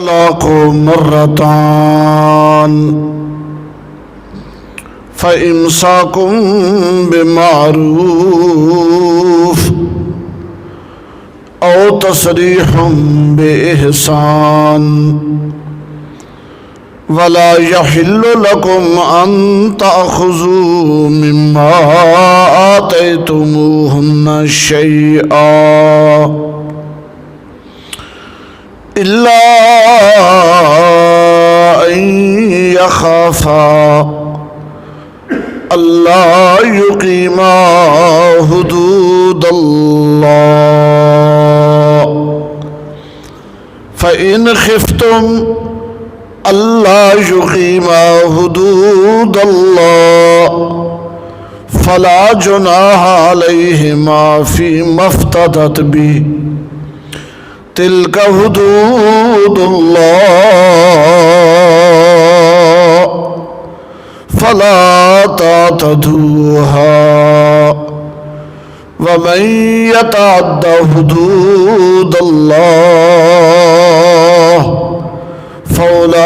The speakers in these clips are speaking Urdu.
الطلاق مرتان فإمساك بمعروف أو تسريح بإحسان ولا يحل لكم أن تأخذوا مما آتيتموهن شيئا إلا أن يخافا ألا يقيما حدود الله فإن خفتم ألا يقيما حدود الله فلا جناح عليهما فيما افتدت به تلك حدود الله فلا تعتدوها ومن يتعد حدود الله فأولئك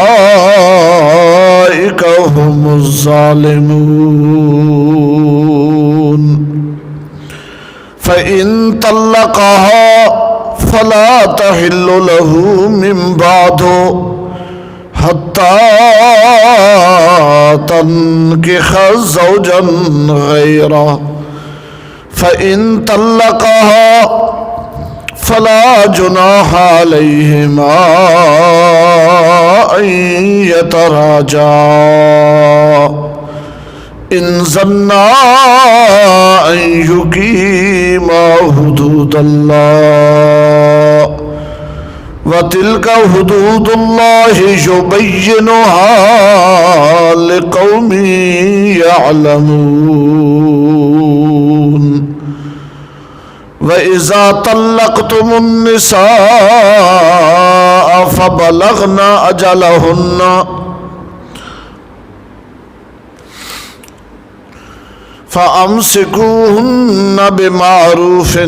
هم الظالمون فإن طلقها فلا تحل له من بعد حتى تنكح زوجا غيره فإن طلقها فلا جناح عليهما أن يتراجعا إن ظنا أن يقيما حدود الله وتلك حدود الله يبينها لقوم يعلمون وإذا طلقتم النساء فبلغن أجلهن فأمسكوهن بمعروف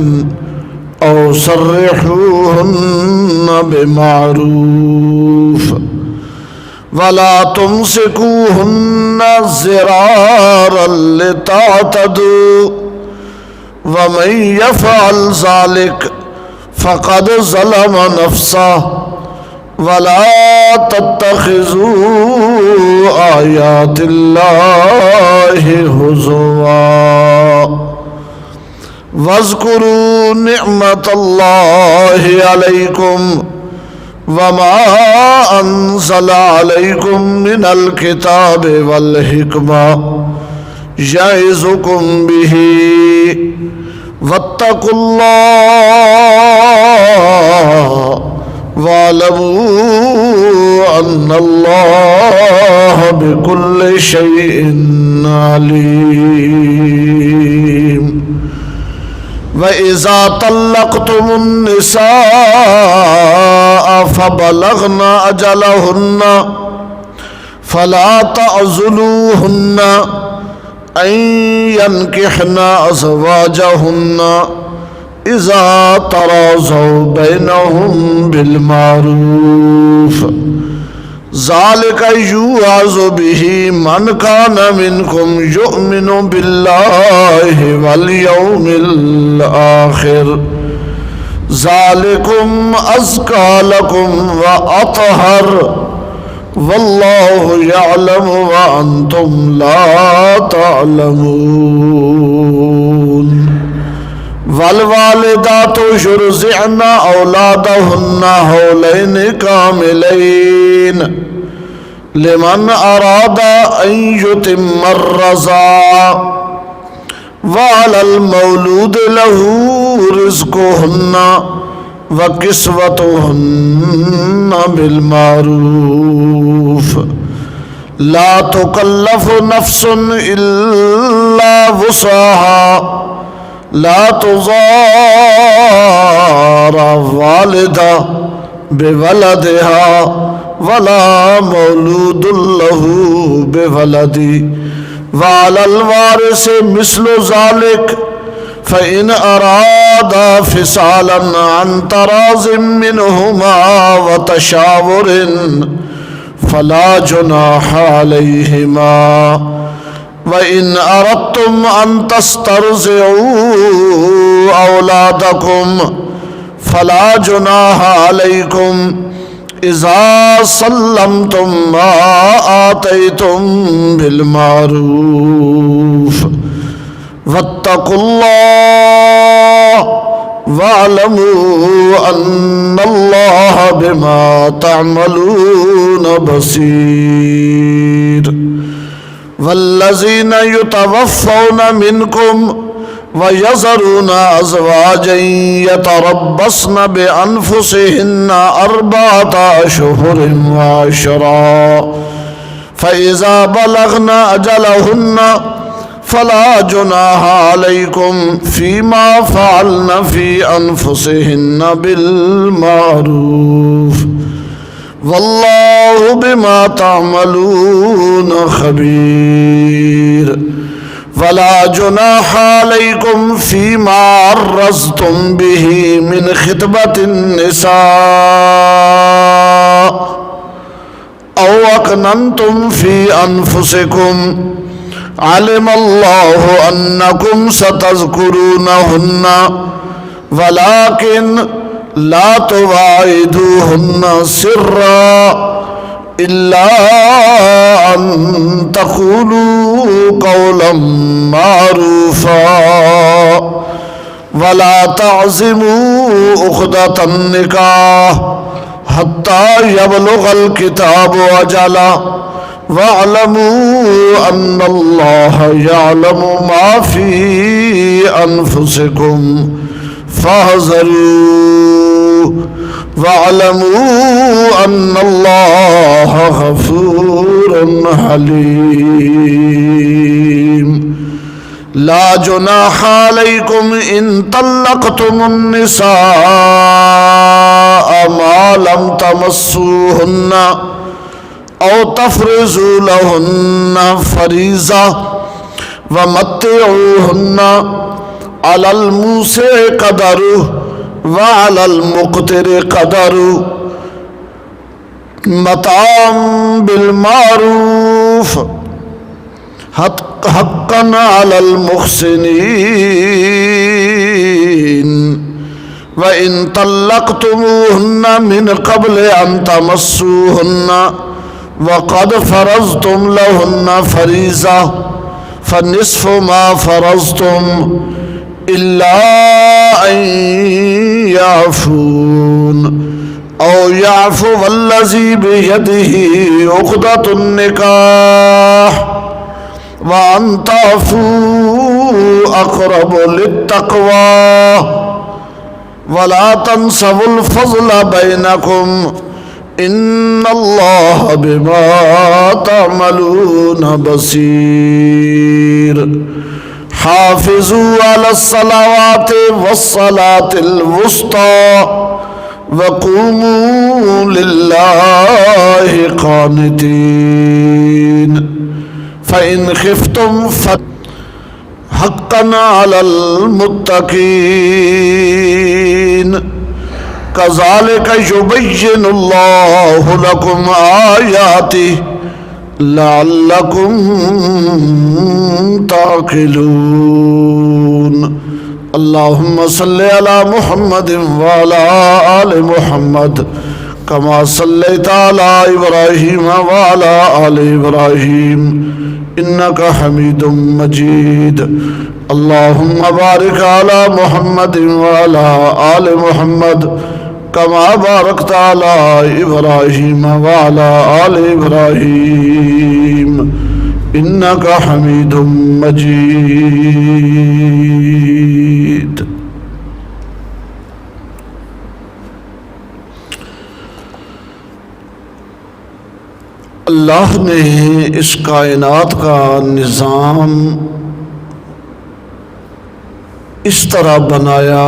أو سرحوهن بمعروف ولا تمسكوهن ضرارا لتعتدوا ومن يفعل ذلك فقد ظلم نفسه ولا تتخذوا آيات الله هزوا واذكروا نعمة الله عليكم وما أنزل عليكم من الكتاب والحكمة يعظكم به واتقوا الله واعلموا أن الله بكل شيء عليم وإذا طلقتم النساء فبلغن أجلهن فلا تعزلوهن أن ينكحن أزواجهن إذا تراضوا بينهم بالمعروف ذلك يوعظ به من كان منكم يؤمن بالله واليوم الآخر ذلكم أزكى لكم وأطهر والله يعلم وأنتم لا تعلمون والوالدات يرضعن أولادهن حولين كاملين لمن أراد أن يتم الرضاعة وعلى المولود له رزقهن وكسوتهن بالمعروف لا تكلف نفس إلا وسعها لا تضار والدة بولدها ولا مولود له بولده وعلى الوارث مثل ذلك فإن أراد أرادا فصالا عن تراض منهما وتشاور فلا جناح عليهما وإن أردتم أن تسترضعوا أولادكم فلا جناح عليكم إذا سلمتم ما آتيتم بالمعروف واتقوا الله واعلموا أن الله بما تعملون بصير والذين يتوفون منكم ويذرون أزواجا يتربصن بأنفسهن 4 أشهر وعشرا فإذا بلغن أجلهن فلا جناح عليكم فيما فعلن في أنفسهن بالمعروف والله بما تعملون خبير ولا جناح عليكم فيما عرضتم به من خطبة النساء أو أكننتم في أنفسكم علم الله أنكم ستذكرونهن ولكن لا تواعدوهن سرا إلا أن تقولوا قولا معروفا ولا تعزموا عقدة النكاح حتى يبلغ الكتاب أجله واعلموا أن الله يعلم ما في أنفسكم فاحذروا واعلموا أن الله غفور حليم لا جناح عليكم إن طلقتم النساء ما لم تمسوهن أو تفرضوا لهن فريضة ومتعوهن على الموسع قدره وعلى المقتر قدره متاعا بالمعروف حقا على المحسنين وإن طلقتموهن من قبل أن تمسوهن وقد فرضتم لهن فريضة فنصف ما فرضتم إلا أن يعفون أو يعفو الذي بيده عقدة النكاح وأن تعفوا أقرب للتقوى ولا تنسوا الفضل بينكم إن الله بما تعملون بصير حافظوا على الصلوات والصلاة الوسطى وقوموا لله قانتين فإن خفتم حقا على المتقين كذلك يبين الله لكم آياته لعلكم تعقلون اللهم صل على محمد وعلى آل محمد كما صليت على إبراهيم وعلى آل إبراهيم إنك حميد مجيد اللهم بارك على محمد وعلى آل محمد كما باركت على إبراهيم وعلى آل إبراهيم إنك حميد مجيد اللہ نے اس کائنات کا نظام اس طرح بنایا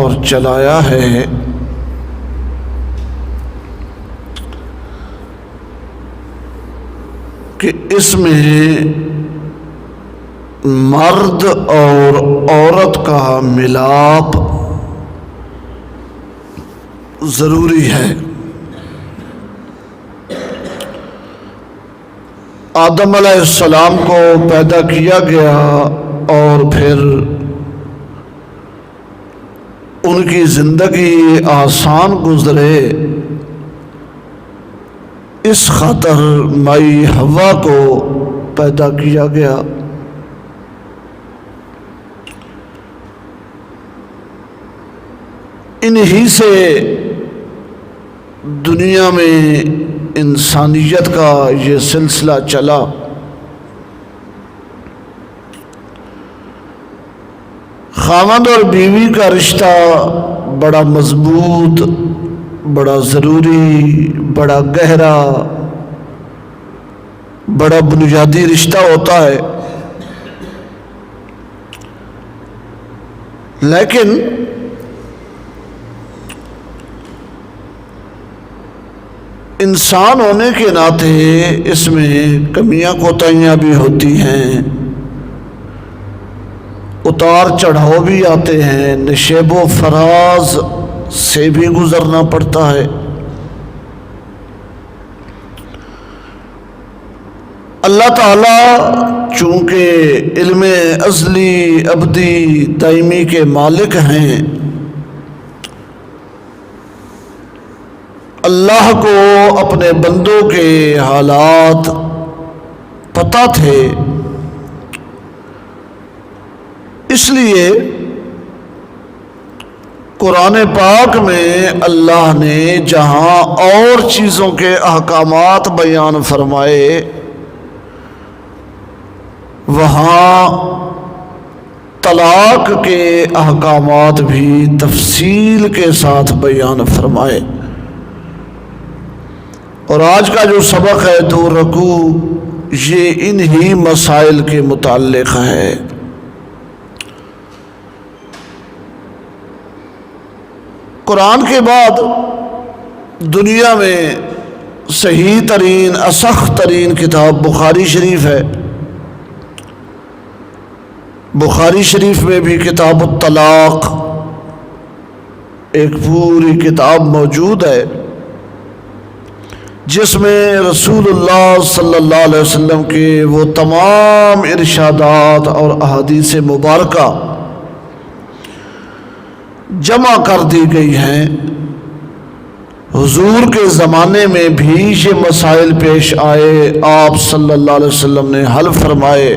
اور چلایا ہے کہ اس میں مرد اور عورت کا ملاپ ضروری ہے۔ آدم علیہ السلام کو پیدا کیا گیا اور پھر ان کی زندگی آسان گزرے، اس خاطر مائی حوا کو پیدا کیا گیا۔ انہی سے دنیا میں انسانیت کا یہ سلسلہ چلا۔ خاوند اور بیوی کا رشتہ بڑا مضبوط، بڑا ضروری، بڑا گہرا، بڑا بنیادی رشتہ ہوتا ہے، لیکن انسان ہونے کے ناطے اس میں کمیاں کوتاہیاں بھی ہوتی ہیں، اتار چڑھاؤ بھی آتے ہیں، نشیب و فراز سے بھی گزرنا پڑتا ہے۔ اللہ تعالیٰ چونکہ علم ازلی ابدی دائمی کے مالک ہیں، اللہ کو اپنے بندوں کے حالات پتہ تھے، اس لیے قرآن پاک میں اللہ نے جہاں اور چیزوں کے احکامات بیان فرمائے، وہاں طلاق کے احکامات بھی تفصیل کے ساتھ بیان فرمائے۔ اور آج کا جو سبق ہے 2 رکوع، یہ انہی مسائل کے متعلق ہے۔ قرآن کے بعد دنیا میں صحیح ترین اصح ترین کتاب بخاری شریف ہے۔ بخاری شریف میں بھی کتاب الطلاق ایک پوری کتاب موجود ہے، جس میں رسول اللہ صلی اللہ علیہ وسلم کے وہ تمام ارشادات اور احادیث مبارکہ جمع کر دی گئی ہیں۔ حضور کے زمانے میں بھی یہ مسائل پیش آئے، آپ صلی اللہ علیہ وسلم نے حل فرمائے،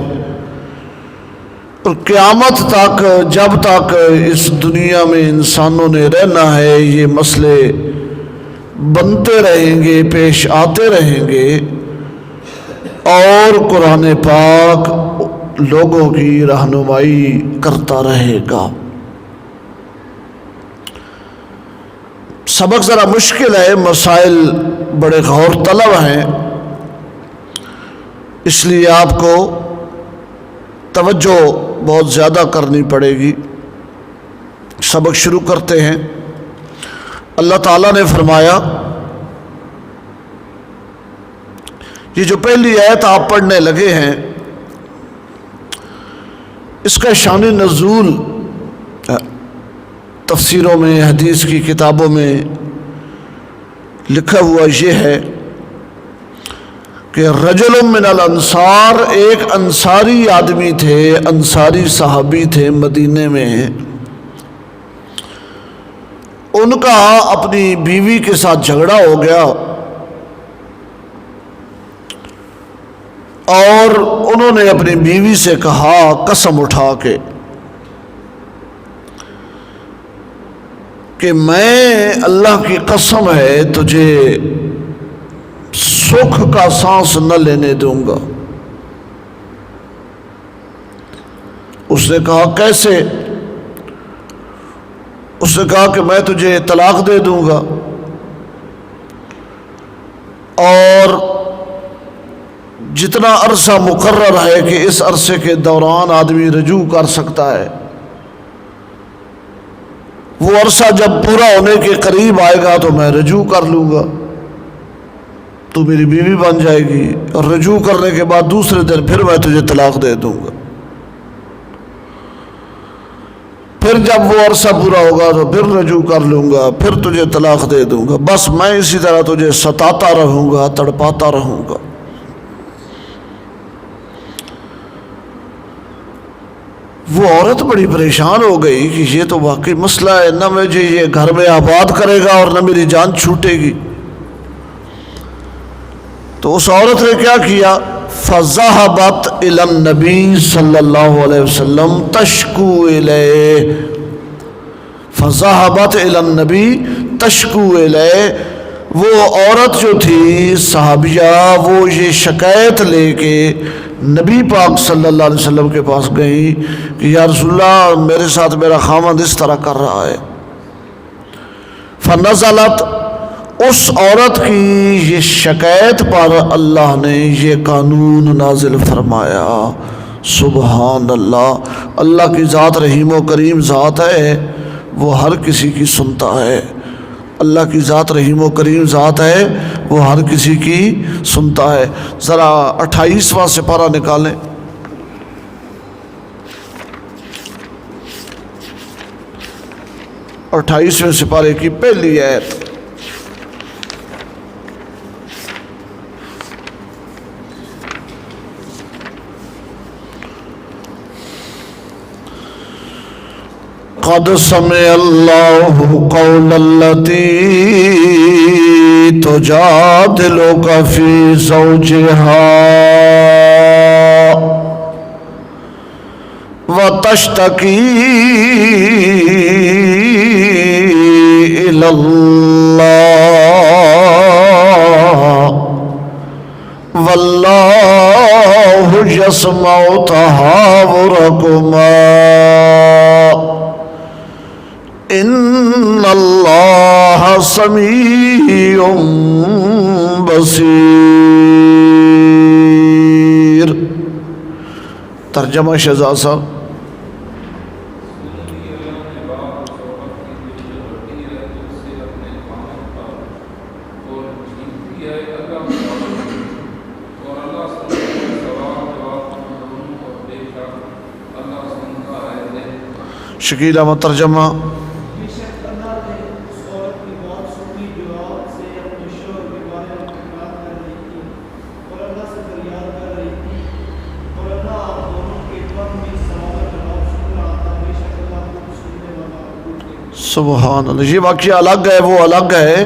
اور قیامت تک جب تک اس دنیا میں انسانوں نے رہنا ہے یہ مسئلے بنتے رہیں گے، پیش آتے رہیں گے، اور قرآن پاک لوگوں کی رہنمائی کرتا رہے گا۔ سبق ذرا مشکل ہے، مسائل بڑے غور طلب ہیں، اس لیے آپ کو توجہ بہت زیادہ کرنی پڑے گی۔ سبق شروع کرتے ہیں۔ اللہ تعالیٰ نے فرمایا، یہ جو پہلی آیت آپ پڑھنے لگے ہیں، اس کا شان نزول تفسیروں میں، حدیث کی کتابوں میں لکھا ہوا یہ ہے کہ رجل من الانصار، ایک انصاری آدمی تھے، انصاری صحابی تھے مدینے میں، ان کا اپنی بیوی کے ساتھ جھگڑا ہو گیا، اور انہوں نے اپنی بیوی سے کہا قسم اٹھا کے کہ میں اللہ کی قسم ہے تجھے سکھ کا سانس نہ لینے دوں گا۔ اس نے کہا کیسے؟ اس نے کہا کہ میں تجھے طلاق دے دوں گا، اور جتنا عرصہ مقرر ہے کہ اس عرصے کے دوران آدمی رجوع کر سکتا ہے، وہ عرصہ جب پورا ہونے کے قریب آئے گا تو میں رجوع کر لوں گا، تو میری بیوی بن جائے گی، اور رجوع کرنے کے بعد دوسرے دن پھر میں تجھے طلاق دے دوں گا۔ پھر جب وہ عرصہ پورا ہوگا تو پھر رجوع کر لوں گا، پھر تجھے طلاق دے دوں گا، بس میں اسی طرح تجھے ستاتا رہوں گا، تڑپاتا رہوں گا۔ وہ عورت بڑی پریشان ہو گئی کہ یہ تو واقعی مسئلہ ہے، نہ مجھے یہ گھر میں آباد کرے گا اور نہ میری جان چھوٹے گی۔ تو اس عورت نے کیا کیا؟ فَذَهَبَتْ إِلَى النَّبِيِّ صلی اللہ علیہ وسلم تَشْكُو إِلَيْهِ، فَذَهَبَتْ إِلَى النَّبِيِّ تَشْكُو إِلَيْهِ۔ وہ عورت جو تھی صحابیہ، وہ یہ شکایت لے کے نبی پاک صلی اللہ علیہ وسلم کے پاس گئی کہ یا رسول اللہ، میرے ساتھ میرا خامند اس طرح کر رہا ہے۔ فنزلت، اس عورت کی یہ شکایت پر اللہ نے یہ قانون نازل فرمایا۔ سبحان اللہ، اللہ کی ذات رحیم و کریم ذات ہے، وہ ہر کسی کی سنتا ہے۔ اللہ کی ذات رحیم و کریم ذات ہے، وہ ہر کسی کی سنتا ہے۔ ذرا 28واں سپارہ نکالیں۔ 28ویں سپارے کی پہلی آیت۔ قد سمع اللہ قول التی تجادلک فی زوجہا وتشتکی الی اللہ واللہ یسمع تحاورکما ان اللہ سمیع بصیر۔ ترجمہ شہزاد صاحب۔ شکیل احمد ترجمہ۔ سبحان اللہ، یہ واقعہ الگ ہے، وہ الگ ہے،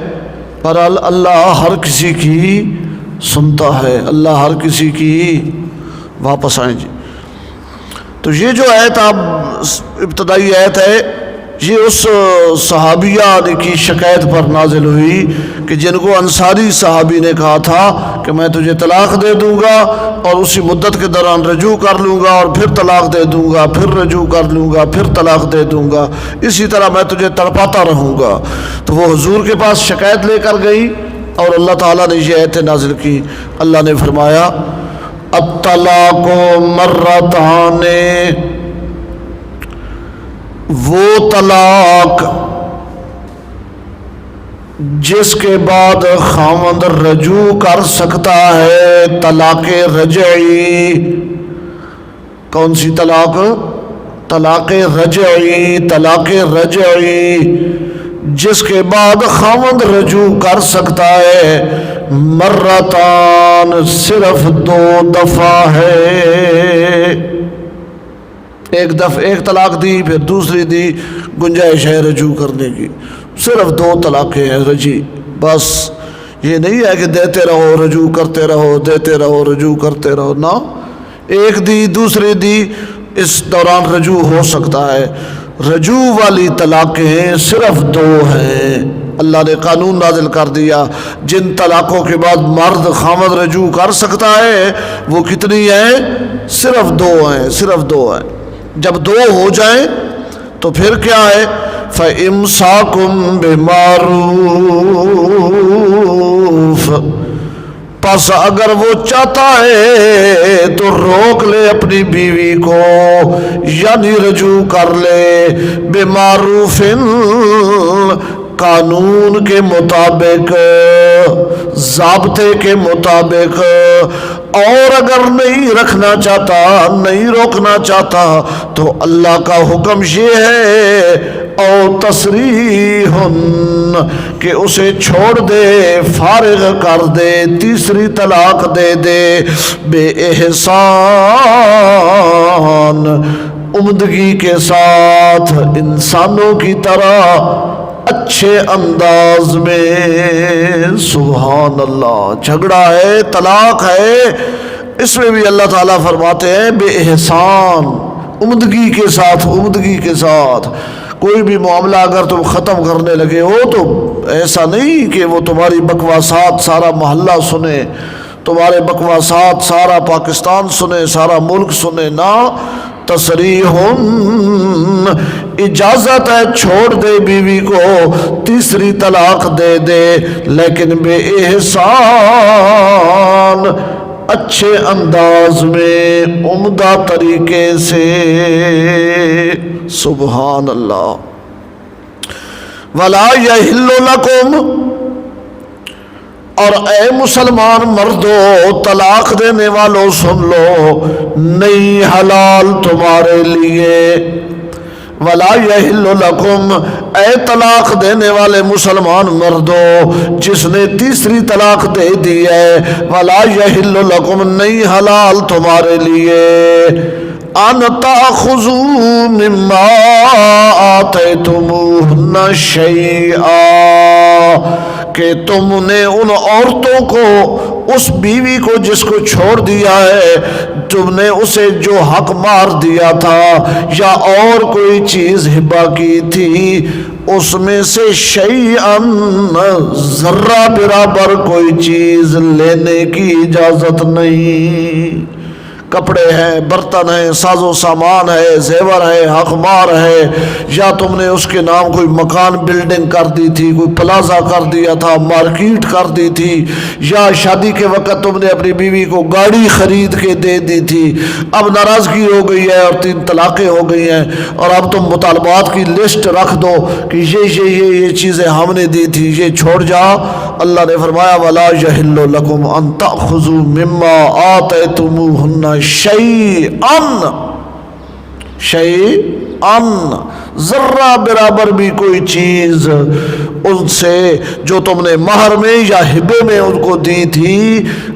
پر اللہ ہر کسی کی سنتا ہے، اللہ ہر کسی کی۔ واپس آئیں جی۔ تو یہ جو آیت آپ ابتدائی آیت ہے، یہ اس صحابیہ کی شکایت پر نازل ہوئی کہ جن کو انصاری صحابی نے کہا تھا کہ میں تجھے طلاق دے دوں گا اور اسی مدت کے دوران رجوع کر لوں گا اور پھر طلاق دے دوں گا، پھر رجوع کر لوں گا، پھر طلاق دے دوں گا، اسی طرح میں تجھے تڑپاتا رہوں گا۔ تو وہ حضور کے پاس شکایت لے کر گئی اور اللہ تعالیٰ نے یہ آیت نازل کی۔ اللہ نے فرمایا الطلاق مرتان، وہ طلاق جس کے بعد خاوند رجوع کر سکتا ہے، طلاق رجعی۔ کون سی طلاق؟ طلاق رجعی۔ طلاق رجعی جس کے بعد خاوند رجوع کر سکتا ہے، مرتان صرف 2 دفعہ ہے۔ ایک طلاق دی، پھر دوسری دی، گنجائش ہے رجوع کرنے کی۔ صرف 2 طلاقیں ہیں رجی، بس۔ یہ نہیں ہے کہ دیتے رہو رجوع کرتے رہو، دیتے رہو رجوع کرتے رہو، نہ، ایک دی دوسری دی، اس دوران رجوع ہو سکتا ہے۔ رجوع والی طلاقیں صرف 2 ہیں۔ اللہ نے قانون نازل کر دیا، جن طلاقوں کے بعد مرد خامد رجوع کر سکتا ہے وہ کتنی ہیں؟ صرف 2 ہیں، صرف 2 ہیں۔ جب 2 ہو جائیں تو پھر کیا ہے؟ فَإِمْسَاكُمْ بِمَعْرُوفٍ، پس اگر وہ چاہتا ہے تو روک لے اپنی بیوی کو، یعنی رجوع کر لے، بِمَعْرُوفٍ، قانون کے مطابق، ضابطے کے مطابق، اور اگر نہیں رکھنا چاہتا، نہیں روکنا چاہتا تو اللہ کا حکم یہ ہے او تصریح کہ اسے چھوڑ دے، فارغ کر دے، تیسری طلاق دے دے، بے احسان، عمدگی کے ساتھ، انسانوں کی طرح اچھے انداز میں۔ سبحان اللہ، جھگڑا ہے، طلاق ہے، اس میں بھی اللہ تعالیٰ فرماتے ہیں بے احسان، عمدگی کے ساتھ، عمدگی کے ساتھ۔ کوئی بھی معاملہ اگر تم ختم کرنے لگے ہو تو ایسا نہیں کہ وہ تمہاری بکواسات سارا محلہ سنے، تمہارے بکواسات سارا پاکستان سنے، سارا ملک سنے، نہ، تصریح، اجازت ہے چھوڑ دے بیوی کو، تیسری طلاق دے دے، لیکن بے احسان، اچھے انداز میں، عمدہ طریقے سے۔ سبحان اللہ۔ وَلَا يَحِلُّ لَكُمْ، اور اے مسلمان مردو، طلاق دینے والوں سن لو، نہیں حلال تمہارے لیے۔ وَلَا يَحِلُّ لَكُمْ، اے طلاق دینے والے مسلمان مردو، جس نے تیسری طلاق دے دی ہے، وَلَا يَحِلُّ لَكُمْ، نہیں حلال تمہارے لیے، ان تأخذوا مما آتیتموہن شیئا، کہ تم نے ان عورتوں کو، اس بیوی کو جس کو چھوڑ دیا ہے، تم نے اسے جو حق مار دیا تھا یا اور کوئی چیز ہبہ کی تھی، اس میں سے شیئن، ذرہ برابر کوئی چیز لینے کی اجازت نہیں۔ کپڑے ہیں، برتن ہیں، ساز و سامان ہے، زیور ہے، حق مار ہے، یا تم نے اس کے نام کوئی مکان بلڈنگ کر دی تھی، کوئی پلازا کر دیا تھا، مارکیٹ کر دی تھی، یا شادی کے وقت تم نے اپنی بیوی کو گاڑی خرید کے دے دی تھی، اب ناراضگی ہو گئی ہے اور 3 طلاقیں ہو گئی ہیں، اور اب تم مطالبات کی لسٹ رکھ دو کہ یہ چیزیں ہم نے دی تھی، یہ چھوڑ جا۔ اللہ نے فرمایا وَلَا يَحِلُّ لَكُمْ أَن تَأْخُذُوا مِمَّا آتَيْتُمُوهُنَّ شَيْئًا، شَيْئًا، ذرہ برابر بھی کوئی چیز ان سے جو تم نے مہر میں یا ہبے میں ان کو دی تھی،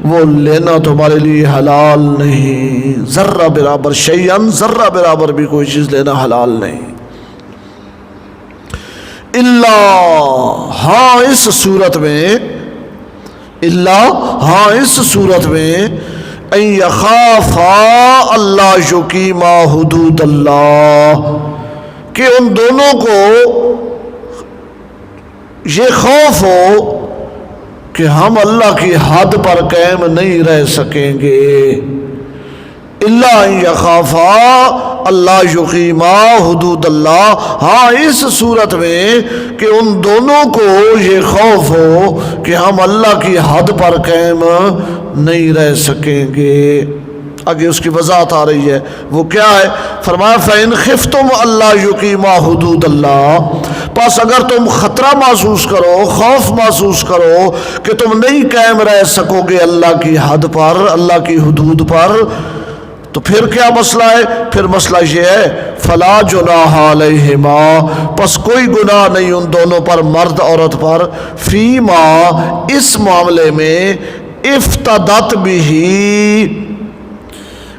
وہ لینا تمہارے لیے حلال نہیں۔ ذرہ برابر، شیئن، ذرہ برابر بھی کوئی چیز لینا حلال نہیں۔ اللہ، ہاں اس صورت میں، اللہ، ہاں اس صورت میں، ان یخافا اللہ یقیما حدود اللہ، کہ ان دونوں کو یہ خوف ہو کہ ہم اللہ کی حد پر قائم نہیں رہ سکیں گے۔ اللہ ان یخافا اللہ یقیما حدود اللہ، ہاں اس صورت میں کہ ان دونوں کو یہ خوف ہو کہ ہم اللہ کی حد پر قائم نہیں رہ سکیں گے۔ آگے اس کی وضاحت آ رہی ہے، وہ کیا ہے؟ فرمایا فَإِنْ خِفْتُمْ أَلَّا يُقِيمَا حُدُودَ اللَّهِ، پس اگر تم خطرہ محسوس کرو، خوف محسوس کرو کہ تم نہیں قائم رہ سکو گے اللہ کی حد پر، اللہ کی حدود پر، تو پھر کیا مسئلہ ہے؟ پھر مسئلہ یہ ہے فَلَا جُنَاحَ عَلَيْهِمَا، پس کوئی گناہ نہیں ان دونوں پر، مرد عورت پر، فیما، اس معاملے میں، افتدت بھی،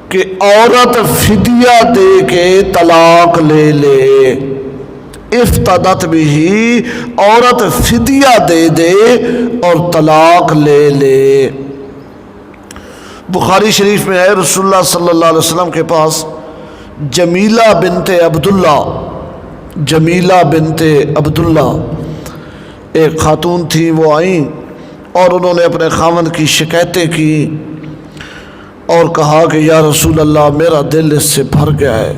کہ عورت فدیہ دے کے طلاق لے لے، افتدت بھی، عورت فدیہ دے دے اور طلاق لے لے۔ بخاری شریف میں ہے رسول اللہ صلی اللہ علیہ وسلم کے پاس جمیلہ بنت عبداللہ، جمیلہ بنت عبداللہ ایک خاتون تھی، وہ آئیں اور انہوں نے اپنے خاوند کی شکایتیں کی اور کہا کہ یا رسول اللہ میرا دل اس سے بھر گیا ہے،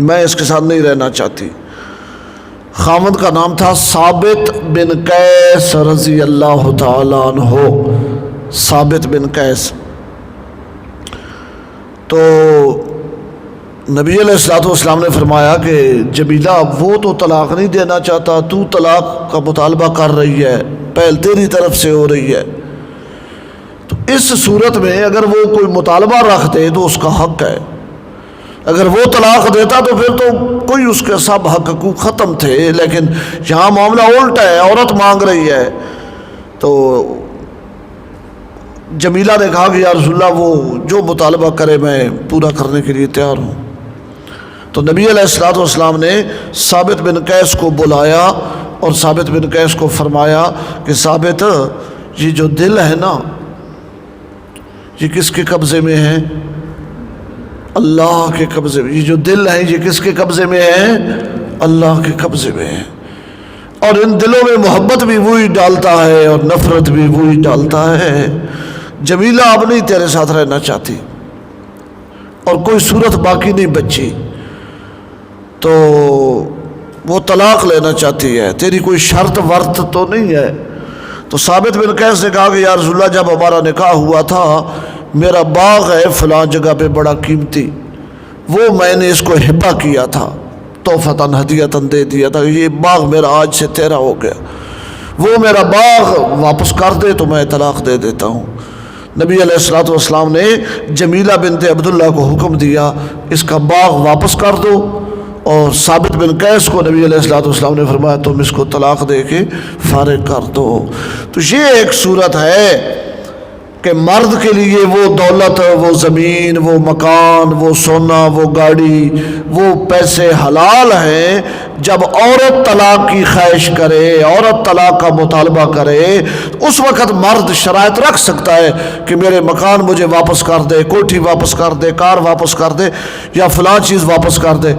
میں اس کے ساتھ نہیں رہنا چاہتی۔ خاوند کا نام تھا ثابت بن قیس رضی اللہ تعالیٰ عنہ، ثابت بن قیس۔ تو نبی علیہ الصلوۃ والسلام نے فرمایا کہ جمیلہ وہ تو طلاق نہیں دینا چاہتا، تو طلاق کا مطالبہ کر رہی ہے، پہل تیری طرف سے ہو رہی ہے۔ تو اس صورت میں اگر وہ کوئی مطالبہ رکھتے تو اس کا حق ہے، اگر وہ طلاق دیتا تو پھر تو کوئی اس کے سب حق حقوق ختم تھے، لیکن یہاں معاملہ الٹا ہے، عورت مانگ رہی ہے۔ تو جمیلہ نے کہا کہ یا رسول اللہ وہ جو مطالبہ کرے میں پورا کرنے کے لیے تیار ہوں۔ تو نبی علیہ الصلوۃ والسلام نے ثابت بن قیس کو بلایا اور ثابت بن قیس کو فرمایا کہ ثابت، یہ جو دل ہے نا یہ کس کے قبضے میں ہے؟ اللہ کے قبضے میں۔ یہ جو دل ہے یہ کس کے قبضے میں ہے؟ اللہ کے قبضے میں ہے۔ اور ان دلوں میں محبت بھی وہی ڈالتا ہے اور نفرت بھی وہی ڈالتا ہے۔ جمیلہ اب نہیں تیرے ساتھ رہنا چاہتی اور کوئی صورت باقی نہیں بچی، تو وہ طلاق لینا چاہتی ہے، تیری کوئی شرط ورت تو نہیں ہے۔ تو ثابت بن قیس نے کہا کہ یا رسول اللہ جب ہمارا نکاح ہوا تھا میرا باغ ہے فلاں جگہ پہ بڑا قیمتی، وہ میں نے اس کو ہبہ کیا تھا، تحفتاً ہدیتاً دے دیا تھا، یہ باغ میرا آج سے تیرا ہو گیا، وہ میرا باغ واپس کر دے تو میں طلاق دے دیتا ہوں۔ نبی علیہ الصلوۃ والسلام نے جمیلہ بنت عبداللہ کو حکم دیا اس کا باغ واپس کر دو، اور ثابت بن قیس کو نبی علیہ الصلوۃ والسلام نے فرمایا تم اس کو طلاق دے کے فارغ کر دو۔ تو یہ ایک صورت ہے کہ مرد کے لیے وہ دولت، وہ زمین، وہ مکان، وہ سونا، وہ گاڑی، وہ پیسے حلال ہیں۔ جب عورت طلاق کی خواہش کرے، عورت طلاق کا مطالبہ کرے، اس وقت مرد شرائط رکھ سکتا ہے کہ میرے مکان مجھے واپس کر دے، کوٹھی واپس کر دے، کار واپس کر دے، یا فلاں چیز واپس کر دے۔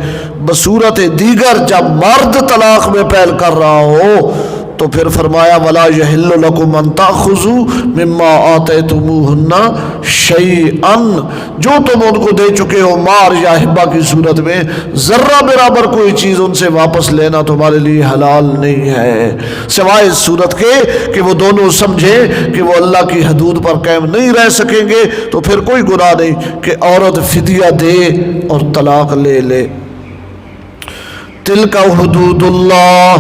بصورت دیگر جب مرد طلاق میں پہل کر رہا ہو تو پھر فرمایا وَلَا يَحِلُّ لَكُمْ أَن تَأْخُذُوا مِمَّا آتَيْتُمُوهُنَّ شَيْئًا، جو تم ان کو دے چکے ہو مار یا ہبہ کی صورت میں، ذرہ برابر کوئی چیز ان سے واپس لینا تمہارے لیے حلال نہیں ہے، سوائے اس صورت کے کہ وہ دونوں سمجھیں کہ وہ اللہ کی حدود پر قائم نہیں رہ سکیں گے، تو پھر کوئی گناہ نہیں کہ عورت فدیہ دے اور طلاق لے لے۔ تِلْكَ حدود اللہ،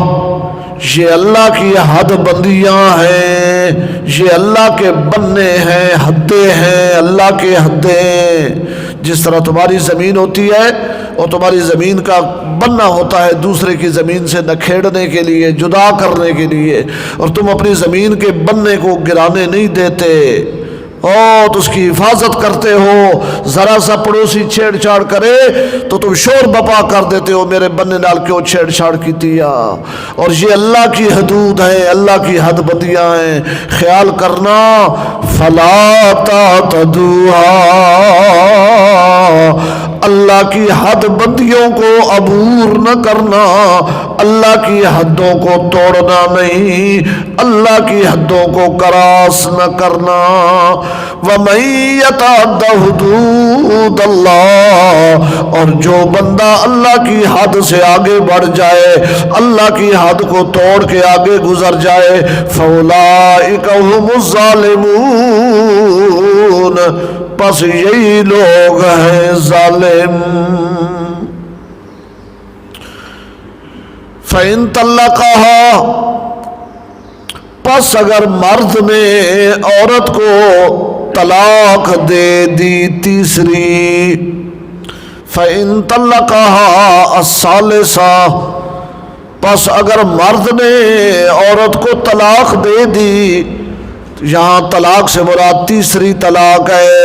یہ اللہ کی حد بندیاں ہیں، یہ اللہ کے بننے ہیں، حدیں ہیں، اللہ کے حدیں۔ جس طرح تمہاری زمین ہوتی ہے اور تمہاری زمین کا بننا ہوتا ہے دوسرے کی زمین سے نکھیڑنے کے لیے، جدا کرنے کے لیے، اور تم اپنی زمین کے بننے کو گرانے نہیں دیتے، اور اس کی حفاظت کرتے ہو۔ ذرا سا پڑوسی چھیڑ چھاڑ کرے تو تم شور بپا کر دیتے ہو، میرے بننے نال کیوں چھیڑ چھاڑ کی دیا۔ اور یہ اللہ کی حدود ہیں، اللہ کی حد بندیاں ہیں، خیال کرنا۔ فلا تعتدوها، اللہ کی حد بندیوں کو عبور نہ کرنا، اللہ کی حدوں کو توڑنا نہیں، اللہ کی حدوں کو کراس نہ کرنا۔ وَمَن يَتَعَدَّ حُدُودَ اللَّهِ، اور جو بندہ اللہ کی حد سے آگے بڑھ جائے، اللہ کی حد کو توڑ کے آگے گزر جائے، فَأُولَٰئِكَ هُمُ الظَّالِمُونَ، پس یہی لوگ ہیں ظالم۔ فَإِن طَلَّقَهَا، پس اگر مرد نے عورت کو طلاق دے دی تیسری، فَإِن طَلَّقَهَا الثَّالِثَةَ، پس اگر مرد نے عورت کو طلاق دے دی، یہاں طلاق سے مراد تیسری طلاق ہے،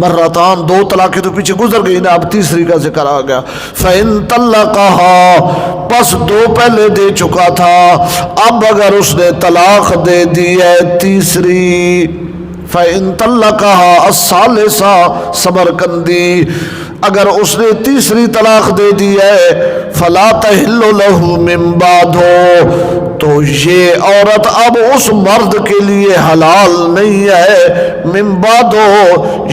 مرتان دو طلاقیں تو پیچھے گزر گئی نا، اب تیسری کا ذکر آ گیا۔ فَإِن طَلَّقَهَا، پس دو پہلے دے چکا تھا، اب اگر اس نے طلاق دے دی ہے تیسری، فَإِن طَلَّقَهَا الثَّالِثَةَ، سمرقندی، اگر اس نے تیسری طلاق دے دی ہے، فَلَا تَحِلُّ لَهُ مِن بَعْدُ، تو یہ عورت اب اس مرد کے لیے حلال نہیں ہے، من بعد،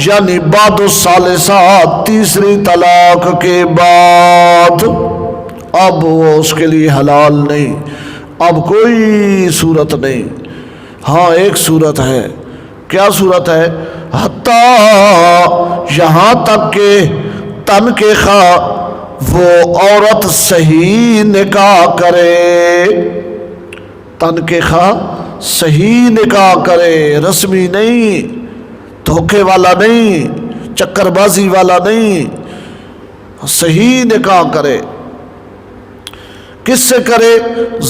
یعنی بعد الثالثہ، تیسری طلاق کے بعد اب وہ اس کے لیے حلال نہیں، اب کوئی صورت نہیں۔ ہاں ایک صورت ہے، کیا صورت ہے؟ حتیٰ، یہاں تک کہ تنکحہ، وہ عورت صحیح نکاح کرے، تنکحہ صحیح نکاح کرے، رسمی نہیں، دھوکے والا نہیں، چکر بازی والا نہیں، صحیح نکاح کرے۔ کس سے کرے؟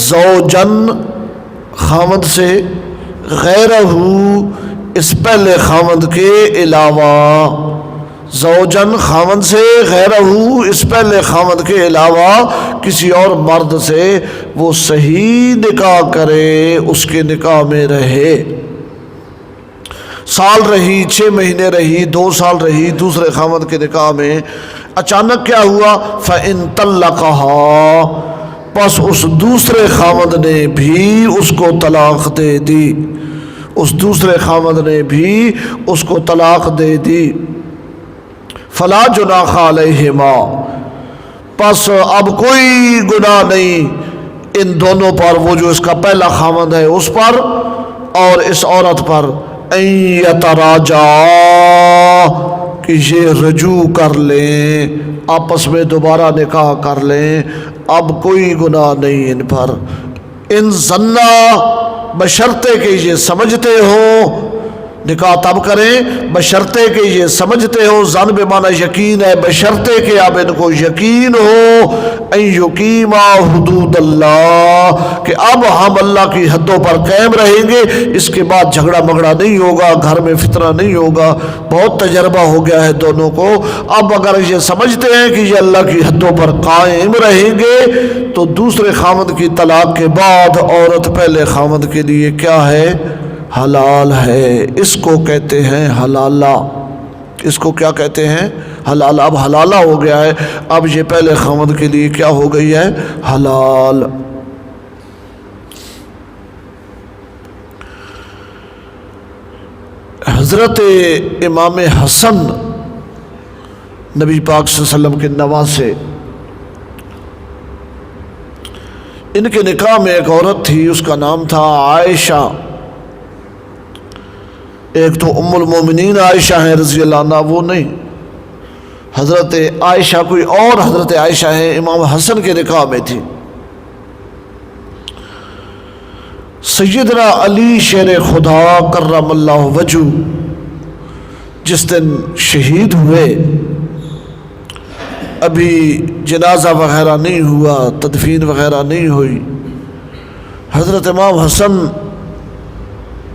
زوجن، خاوند سے، غیرہ، اس پہلے خاوند کے علاوہ، زوجن خاوند سے، غیرہ اس پہلے خاوند کے علاوہ کسی اور مرد سے وہ صحیح نکاح کرے، اس کے نکاح میں رہے۔ سال رہی، 6 مہینے رہی، 2 سال رہی دوسرے خاوند کے نکاح میں، اچانک کیا ہوا؟ فَإِن طَلَّقَهَا، پس اس دوسرے خاوند نے بھی اس کو طلاق دے دی، اس دوسرے خاوند نے بھی اس کو طلاق دے دی۔ فَلَا جُنَاحَ عَلَيْهِمَا، پس اب کوئی گناہ نہیں ان دونوں پر، وہ جو اس کا پہلا خاوند ہے اس پر اور اس عورت پر، اَن يَتَرَاجَعَا، کہ یہ رجوع کر لیں، آپس میں دوبارہ نکاح کر لیں، اب کوئی گناہ نہیں ان پر۔ ان ظنا، بشرطے کہ یہ سمجھتے ہو، نکاح تب کریں بشرطے کہ یہ سمجھتے ہو، ظن بمعنی یقین ہے، بشرطے کہ اب ان کو یقین ہو، ان یقیما حدود اللہ، کہ اب ہم اللہ کی حدوں پر قائم رہیں گے، اس کے بعد جھگڑا مگڑا نہیں ہوگا، گھر میں فتنہ نہیں ہوگا، بہت تجربہ ہو گیا ہے دونوں کو۔ اب اگر یہ سمجھتے ہیں کہ یہ اللہ کی حدوں پر قائم رہیں گے تو دوسرے خاوند کی طلاق کے بعد عورت پہلے خاوند کے لیے کیا ہے؟ حلال ہے۔ اس کو کہتے ہیں حلالہ، اس کو کیا کہتے ہیں؟ حلالہ۔ اب حلالہ ہو گیا ہے، اب یہ پہلے خاوند کے لیے کیا ہو گئی ہے؟ حلال۔ حضرت امام حسن نبی پاک صلی اللہ علیہ وسلم کے نواسے، ان کے نکاح میں ایک عورت تھی، اس کا نام تھا عائشہ۔ ایک تو ام المومنین عائشہ ہیں رضی اللہ عنہ، وہ نہیں، حضرت عائشہ کوئی اور حضرت عائشہ ہیں، امام حسن کے نکاح میں تھی۔ سیدنا علی شیر خدا کرم اللہ وجہ جس دن شہید ہوئے، ابھی جنازہ وغیرہ نہیں ہوا، تدفین وغیرہ نہیں ہوئی، حضرت امام حسن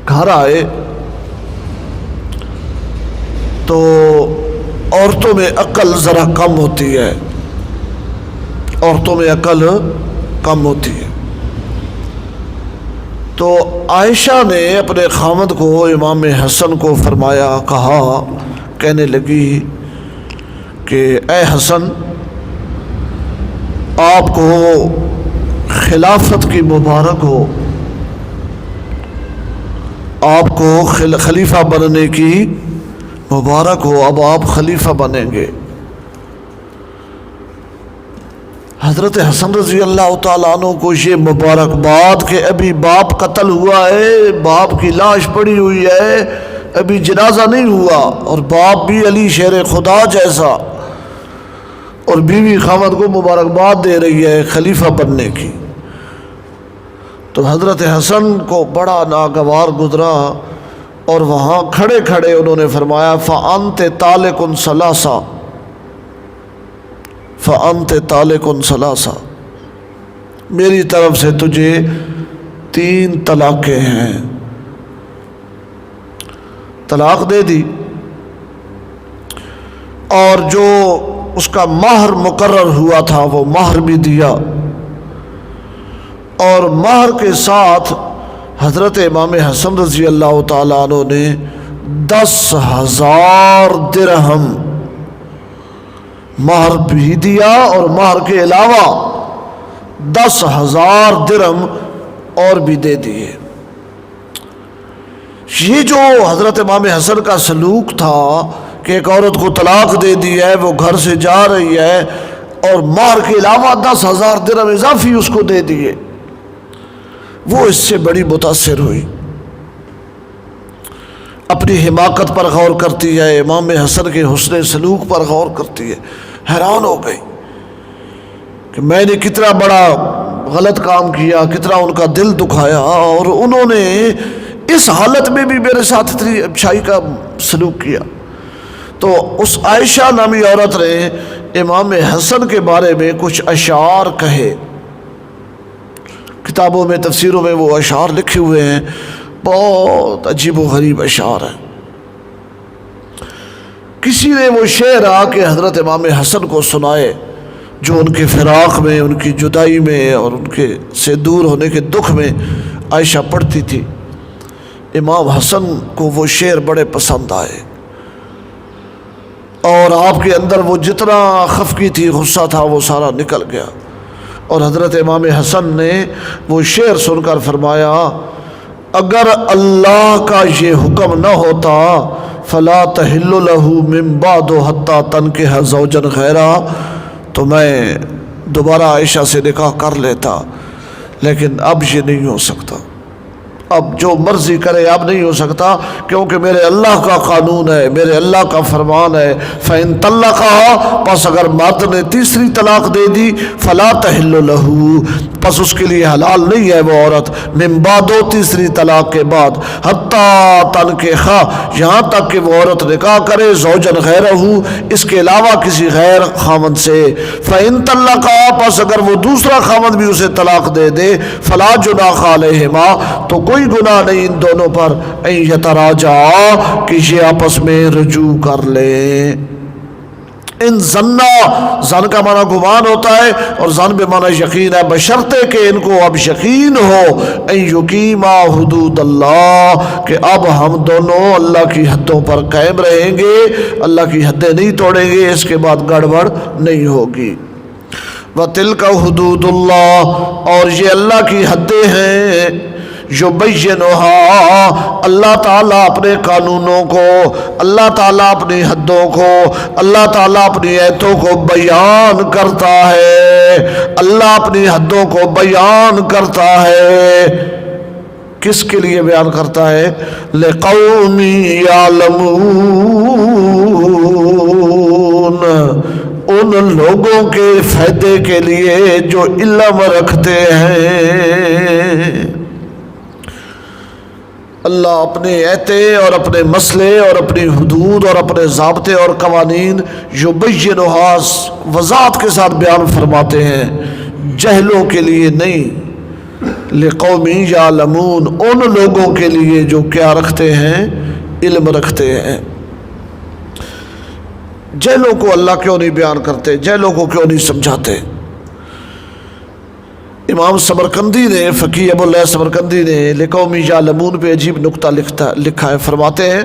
گھر آئے تو عورتوں میں عقل ذرا کم ہوتی ہے، عورتوں میں عقل کم ہوتی ہے، تو عائشہ نے اپنے خاوند کو، امام حسن کو فرمایا، کہا، کہنے لگی کہ اے حسن، آپ کو خلافت کی مبارک ہو، آپ کو خلیفہ بننے کی مبارک ہو، اب آپ خلیفہ بنیں گے۔ حضرت حسن رضی اللہ تعالیٰ عنہ کو یہ مبارکباد کہ ابھی باپ قتل ہوا ہے، باپ کی لاش پڑی ہوئی ہے، ابھی جنازہ نہیں ہوا، اور باپ بھی علی شیر خدا جیسا، اور بیوی خاوند کو مبارکباد دے رہی ہے خلیفہ بننے کی۔ تو حضرت حسن کو بڑا ناگوار گزرا، اور وہاں کھڑے کھڑے انہوں نے فرمایا، فَأَنْتِ طَالِقٌ ثَلَاثًا، فَأَنْتِ طَالِقٌ ثَلَاثًا، میری طرف سے تجھے 3 طلاقیں ہیں۔ طلاق دے دی، اور جو اس کا مہر مقرر ہوا تھا وہ مہر بھی دیا، اور مہر کے ساتھ حضرت امام حسن رضی اللہ تعالیٰ عنہ نے 10,000 درہم مہر بھی دیا، اور مہر کے علاوہ 10,000 درہم اور بھی دے دیے۔ یہ جو حضرت امام حسن کا سلوک تھا کہ ایک عورت کو طلاق دے دی ہے، وہ گھر سے جا رہی ہے، اور مہر کے علاوہ 10,000 درہم اضافی اس کو دے دیے، وہ اس سے بڑی متاثر ہوئی، اپنی حماقت پر غور کرتی ہے، امام حسن کے حسن سلوک پر غور کرتی ہے، حیران ہو گئی کہ میں نے کتنا بڑا غلط کام کیا، کتنا ان کا دل دکھایا، اور انہوں نے اس حالت میں بھی میرے ساتھ اتنی اچھائی کا سلوک کیا۔ تو اس عائشہ نامی عورت نے امام حسن کے بارے میں کچھ اشعار کہے، کتابوں میں تفسیروں میں وہ اشعار لکھے ہوئے ہیں، بہت عجیب و غریب اشعار ہیں۔ کسی نے وہ شعر آ کے حضرت امام حسن کو سنائے جو ان کے فراق میں، ان کی جدائی میں اور ان کے سے دور ہونے کے دکھ میں عائشہ پڑھتی تھی۔ امام حسن کو وہ شعر بڑے پسند آئے، اور آپ کے اندر وہ جتنا خفگی تھی، غصہ تھا، وہ سارا نکل گیا۔ اور حضرت امام حسن نے وہ شعر سن کر فرمایا، اگر اللہ کا یہ حکم نہ ہوتا فلا تحل له من بعد حتى تنكح زوجا غیرہ، تو میں دوبارہ عائشہ سے نکاح کر لیتا، لیکن اب یہ نہیں ہو سکتا، اب جو مرضی کرے اب نہیں ہو سکتا، کیونکہ میرے اللہ کا قانون ہے، میرے اللہ کا فرمان ہے۔ فَإِن طَلَّقَهَا، پس اگر مرد نے تیسری طلاق دے دی، فَلَا تَحِلُّ لَهُ، پس اس کے لیے حلال نہیں ہے وہ عورت، من بعد، تیسری طلاق کے بعد، حَتَّى تَنْكِحَ، یہاں تک کہ وہ عورت نکاح کرے، زوجن غیرہ، اس کے علاوہ کسی غیر خامد سے۔ فَإِن طَلَّقَهَا، پس اگر وہ دوسرا خامد بھی اسے طلاق دے دے، فَلَا جُنَاحَ عَلَيْهِمَا، تو کوئی گناہ نہیں ان دونوں پر، ان یتراجعا، کہ یہ آپس میں رجوع کر لیں۔ ان ظنا، ظن کا معنی گمان ہوتا ہے، اور ظن بے معنی یقین ہے، بشرطے کہ ان کو اب یقین ہو، ان یقیما حدود اللہ، کہ اب ہم دونوں اللہ کی حدوں پر قائم رہیں گے، اللہ کی حدیں نہیں توڑیں گے، اس کے بعد گڑبڑ نہیں ہوگی۔ وَتِلْكَ حُدُودُ اللَّهِ، اور یہ اللہ کی حدیں ہیں، یبینھا، اللہ تعالیٰ اپنے قانونوں کو، اللہ تعالیٰ اپنی حدوں کو، اللہ تعالیٰ اپنی ایتوں کو بیان کرتا ہے، اللہ اپنی حدوں کو بیان کرتا ہے۔ کس کے لیے بیان کرتا ہے؟ لِقَوْمٍ يَعْلَمُونَ، ان لوگوں کے فائدے کے لیے جو علم رکھتے ہیں۔ اللہ اپنے ایتے اور اپنے مسئلے اور اپنی حدود اور اپنے ضابطے اور قوانین یبینھا، وضاحت کے ساتھ بیان فرماتے ہیں، جہلوں کے لیے نہیں، لقوم یعلمون، ان لوگوں کے لیے جو کیا رکھتے ہیں؟ علم رکھتے ہیں۔ جہلوں کو اللہ کیوں نہیں بیان کرتے؟ جہلوں کو کیوں نہیں سمجھاتے؟ امام سمرقندی نے، فقیہ ابو اللہ سمرقندی نے لقوم یعلمون پہ عجیب نکتہ لکھا ہے، فرماتے ہیں،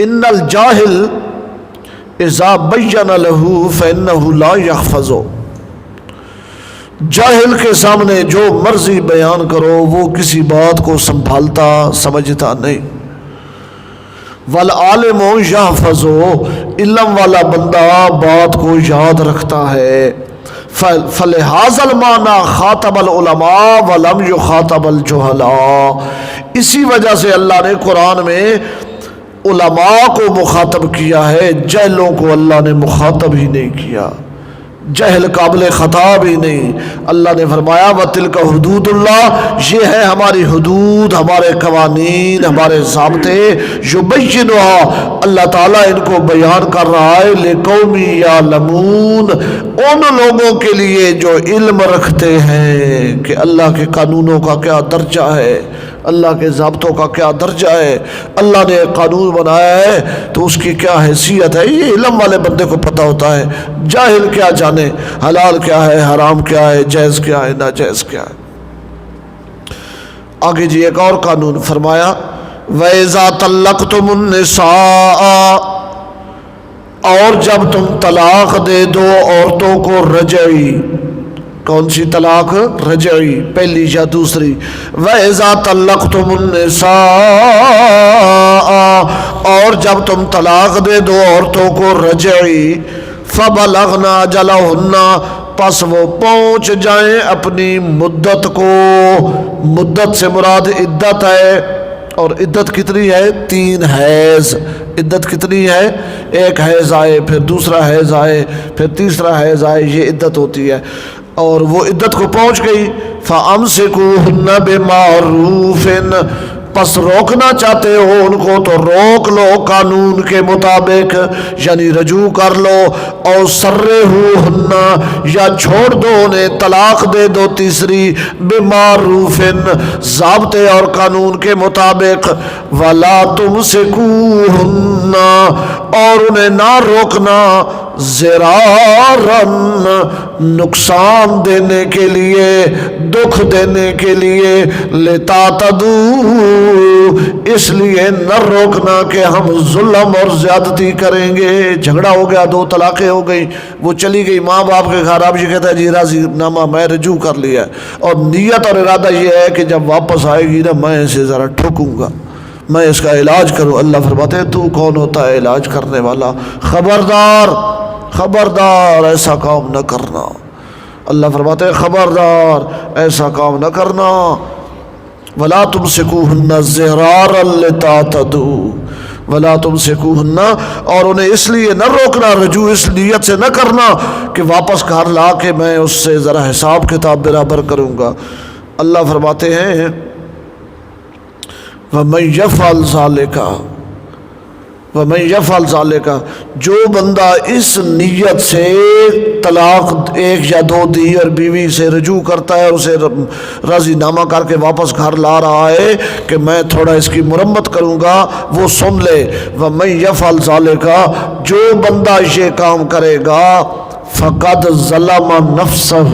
ان الجاہل اذا بین له فانه لا يحفظ، جاہل کے سامنے جو مرضی بیان کرو وہ کسی بات کو سنبھالتا سمجھتا نہیں۔ والعالم یحفظ، علم والا بندہ بات کو یاد رکھتا ہے۔ فلہذا المعنی خاطب العلماء ولم یخاطب الجہلاء، اسی وجہ سے اللہ نے قرآن میں علماء کو مخاطب کیا ہے، جہلوں کو اللہ نے مخاطب ہی نہیں کیا، جہل قابل خطاب ہی نہیں۔ اللہ نے فرمایا وَتِلْكَ حُدُودُ اللَّهِ، یہ ہے ہماری حدود، ہمارے قوانین، ہمارے ضابطے، یبینھا، اللہ تعالیٰ ان کو بیان کر رہا ہے، لِقَوْمٍ یعلمون، ان لوگوں کے لیے جو علم رکھتے ہیں کہ اللہ کے قانونوں کا کیا درجہ ہے، اللہ کے ضابطوں کا کیا درجہ ہے، اللہ نے ایک قانون بنایا ہے تو اس کی کیا حیثیت ہے، یہ علم والے بندے کو پتہ ہوتا ہے۔ جاہل کیا جانے حلال کیا ہے، حرام کیا ہے، جائز کیا ہے، ناجائز کیا ہے۔ آگے جی ایک اور قانون فرمایا، وَإِذَا طَلَّقْتُمُ النِّسَاءَ، اور جب تم طلاق دے دو عورتوں کو رجعی، کون سی طلاق؟ رجعی، پہلی یا دوسری۔ وَإِذَا طَلَّقْتُمُ النِّسَاءَ، اور جب تم طلاق دے دو عورتوں کو رجعی، فَبَلَغْنَ أَجَلَهُنَّ، پس وہ پہنچ جائیں اپنی مدت کو، مدت سے مراد عدت ہے، اور عدت کتنی ہے؟ 3 حیض۔ عدت کتنی ہے؟ ایک حیض آئے، پھر دوسرا حیض آئے، پھر تیسرا حیض آئے، یہ عدت ہوتی ہے۔ اور وہ عدت کو پہنچ گئی، فَأَمْسِكُوهُنَّ بِمَعْرُوفٍ، پس روکنا چاہتے ہو ان کو تو روک لو قانون کے مطابق، یعنی رجوع کر لو، اور سرّحوهن، یا چھوڑ دو انہیں، طلاق دے دو تیسری، بمعروفن، ضابطے اور قانون کے مطابق، وَلَا تُمْسِكُوهُنَّ، اور انہیں نہ روکنا، زرارن، نقصان دینے کے لیے، دکھ دینے کے لیے، لتعتدو، اس لیے نہ روکنا کہ ہم ظلم اور زیادتی کریں گے۔ جھگڑا ہو گیا، 2 طلاقیں ہو گئی، وہ چلی گئی ماں باپ کے گھر، اب یہ کہتا ہے جی راضی نامہ میں رجوع کر لیا، اور نیت اور ارادہ یہ ہے کہ جب واپس آئے گی نا میں اسے ذرا ٹھوکوں گا، میں اس کا علاج کروں۔ اللہ فرماتے ہیں تو کون ہوتا ہے علاج کرنے والا؟ خبردار خبردار ایسا کام نہ کرنا۔ اللہ فرماتے ہیں خبردار ایسا کام نہ کرنا۔ وَلَا تُمْسِكُوهُنَّ زِرَارًا لِتَعْتَدُوا، وَلَا تُمْسِكُوهُنَّ، اور انہیں اس لیے نہ روکنا، رجوع اس نیت سے نہ کرنا کہ واپس گھر لا کے میں اس سے ذرا حساب کتاب برابر کروں گا۔ اللہ فرماتے ہیں وَمَن يَفْعَلْ ذَلِكَ، وَمَن يَفْعَلْ ذَلِكَ، جو بندہ اس نیت سے طلاق 1 یا 2 دی اور بیوی سے رجوع کرتا ہے، اسے راضی نامہ کر کے واپس گھر لا رہا ہے کہ میں تھوڑا اس کی مرمت کروں گا، وہ سن لے، وَمَن يَفْعَلْ ذَلِكَ، جو بندہ یہ کام کرے گا، فَقَدْ ظَلَمَ نَفْسَهُ،